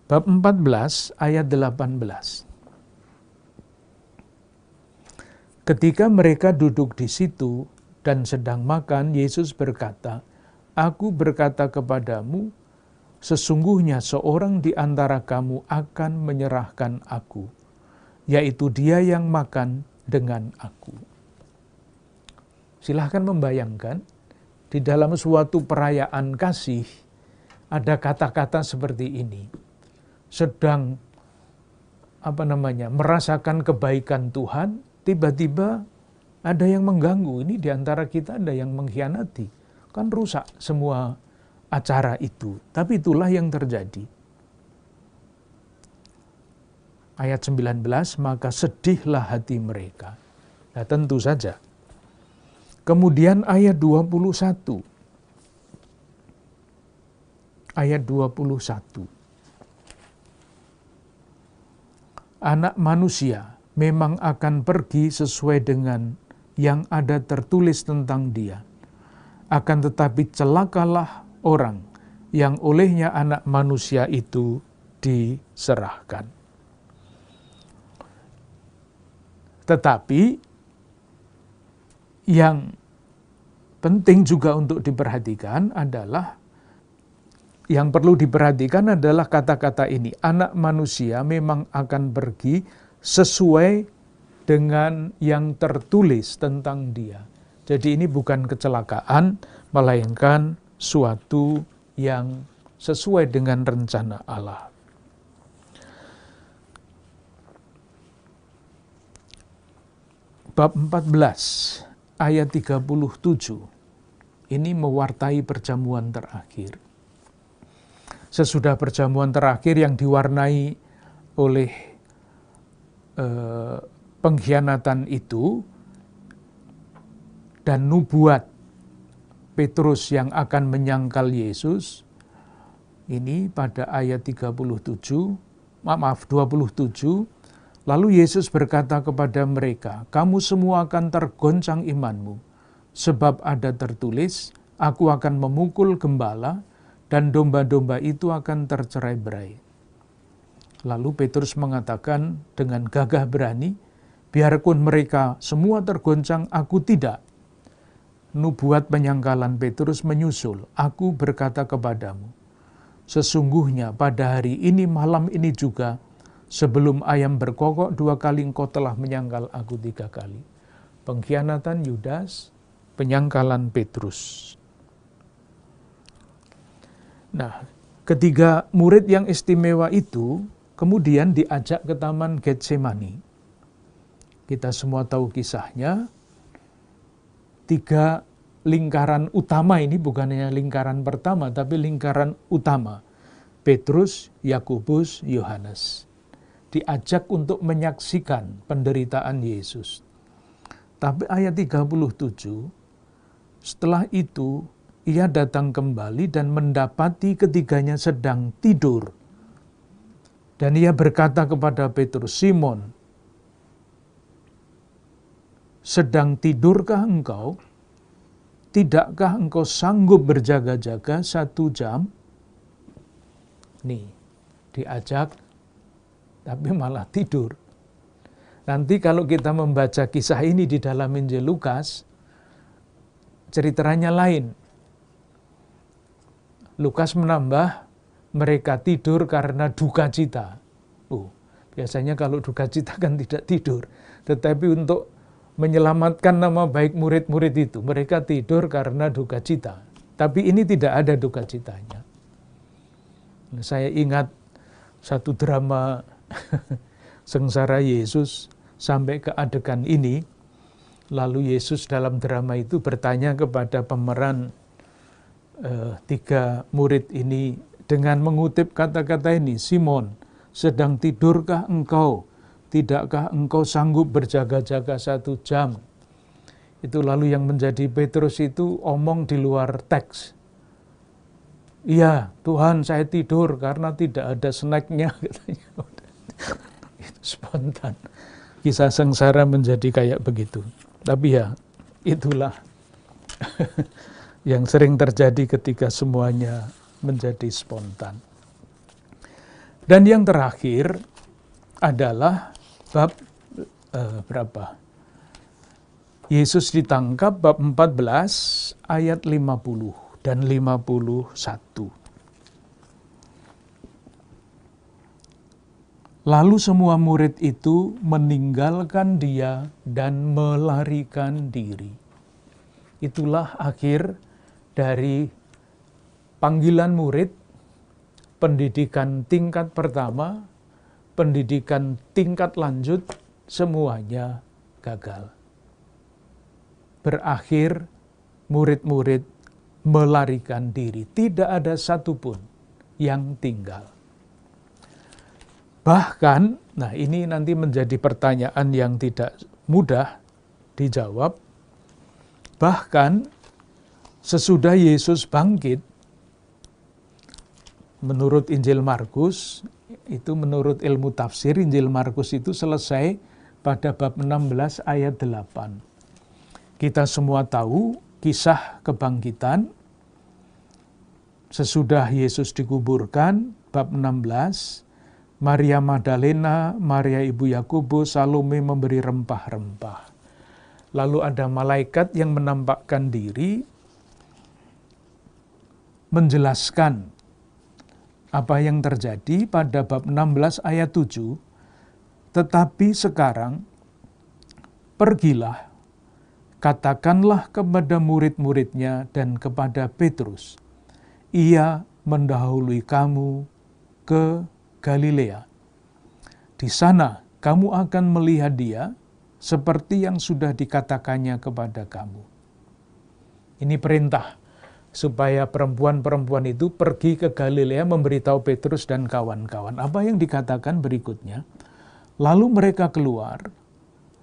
Bab 14 ayat 18. Ketika mereka duduk di situ dan sedang makan, Yesus berkata, Aku berkata kepadamu, sesungguhnya seorang di antara kamu akan menyerahkan aku, yaitu dia yang makan dengan aku. Silahkan membayangkan, di dalam suatu perayaan kasih, ada kata-kata seperti ini. Sedang merasakan kebaikan Tuhan, tiba-tiba ada yang mengganggu. Ini di antara kita ada yang mengkhianati. Kan rusak semua acara itu. Tapi itulah yang terjadi. Ayat 19, maka sedihlah hati mereka. Nah, tentu saja. Kemudian ayat 21. Ayat 21. Anak manusia memang akan pergi sesuai dengan yang ada tertulis tentang dia. Akan tetapi celakalah orang yang olehnya anak manusia itu diserahkan. Tetapi yang penting juga untuk diperhatikan adalah, yang perlu diperhatikan adalah kata-kata ini. Anak manusia memang akan pergi sesuai dengan yang tertulis tentang dia. Jadi ini bukan kecelakaan, melainkan suatu yang sesuai dengan rencana Allah. Bab 14, ayat 37. Ini mewartai perjamuan terakhir. Sesudah perjamuan terakhir yang diwarnai oleh pengkhianatan itu dan nubuat Petrus yang akan menyangkal Yesus, ini pada ayat 27, lalu Yesus berkata kepada mereka, kamu semua akan tergoncang imanmu, sebab ada tertulis, aku akan memukul gembala, dan domba-domba itu akan tercerai-berai. Lalu Petrus mengatakan dengan gagah berani, biarpun mereka semua tergoncang, aku tidak. Nubuat penyangkalan Petrus menyusul, aku berkata kepadamu, sesungguhnya pada hari ini, malam ini juga, sebelum ayam berkokok 2 kali engkau telah menyangkal aku 3 kali. Pengkhianatan Yudas, penyangkalan Petrus. Nah, ketiga murid yang istimewa itu kemudian diajak ke Taman Getsemani. Kita semua tahu kisahnya. 3 lingkaran utama ini bukan hanya lingkaran pertama, tapi lingkaran utama. Petrus, Yakobus, Yohanes. Diajak untuk menyaksikan penderitaan Yesus. Tapi ayat 37, setelah itu ia datang kembali dan mendapati ketiganya sedang tidur. Dan ia berkata kepada Petrus, Simon, sedang tidurkah engkau? Tidakkah engkau sanggup berjaga-jaga 1 jam? Nih, diajak, tapi malah tidur. Nanti kalau kita membaca kisah ini di dalam Injil Lukas, ceritanya lain. Lukas menambah, mereka tidur karena duka cita. Biasanya kalau duka cita kan tidak tidur. Tetapi untuk menyelamatkan nama baik murid-murid itu, mereka tidur karena duka cita. Tapi ini tidak ada duka citanya. Saya ingat satu drama sengsara Yesus sampai ke adegan ini. Lalu Yesus dalam drama itu bertanya kepada pemeran 3 murid ini dengan mengutip kata-kata ini, Simon, sedang tidurkah engkau? Tidakkah engkau sanggup berjaga-jaga 1 jam? Itu lalu yang menjadi Petrus itu omong di luar teks. Iya, Tuhan, saya tidur karena tidak ada snacknya, katanya. Itu spontan. Kisah sengsara menjadi kayak begitu. Tapi ya, itulah yang sering terjadi ketika semuanya menjadi spontan. Dan yang terakhir adalah bab berapa? Yesus ditangkap, bab 14 ayat 50 dan 51. Lalu semua murid itu meninggalkan dia dan melarikan diri. Itulah akhir dari panggilan murid, pendidikan tingkat pertama, pendidikan tingkat lanjut, semuanya gagal. Berakhir murid-murid melarikan diri. Tidak ada satupun yang tinggal. Bahkan, nah ini nanti menjadi pertanyaan yang tidak mudah dijawab. Bahkan sesudah Yesus bangkit, menurut Injil Markus, itu menurut ilmu tafsir, Injil Markus itu selesai pada bab 16 ayat 8. Kita semua tahu kisah kebangkitan sesudah Yesus dikuburkan, bab 16, Maria Magdalena, Maria ibu Yakobus, Salome memberi rempah-rempah. Lalu ada malaikat yang menampakkan diri, menjelaskan apa yang terjadi pada bab 16 ayat 7. Tetapi sekarang, pergilah, katakanlah kepada murid-muridnya dan kepada Petrus, ia mendahului kamu ke Galilea. Di sana kamu akan melihat dia seperti yang sudah dikatakannya kepada kamu. Ini perintah supaya perempuan-perempuan itu pergi ke Galilea memberitahu Petrus dan kawan-kawan. Apa yang dikatakan berikutnya? Lalu mereka keluar,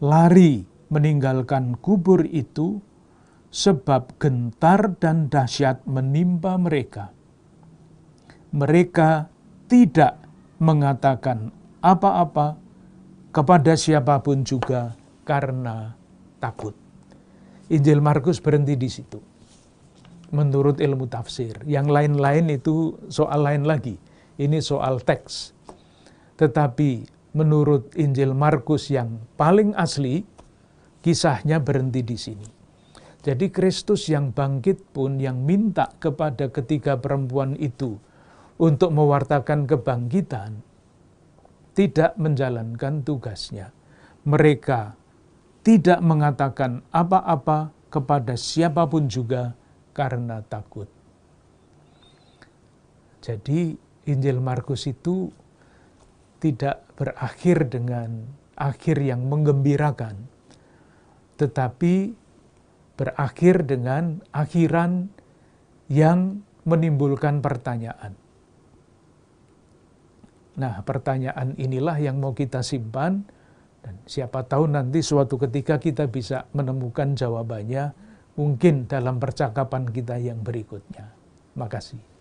lari meninggalkan kubur itu sebab gentar dan dahsyat menimpa mereka. Mereka tidak mengatakan apa-apa kepada siapapun juga karena takut. Injil Markus berhenti di situ. Menurut ilmu tafsir, yang lain-lain itu soal lain lagi. Ini soal teks. Tetapi menurut Injil Markus yang paling asli, kisahnya berhenti di sini. Jadi Kristus yang bangkit pun yang minta kepada ketiga perempuan itu untuk mewartakan kebangkitan, tidak menjalankan tugasnya. Mereka tidak mengatakan apa-apa kepada siapapun juga karena takut. Jadi Injil Markus itu tidak berakhir dengan akhir yang menggembirakan, tetapi berakhir dengan akhiran yang menimbulkan pertanyaan. Nah, pertanyaan inilah yang mau kita simpan, dan siapa tahu nanti suatu ketika kita bisa menemukan jawabannya, mungkin dalam percakapan kita yang berikutnya. Makasih.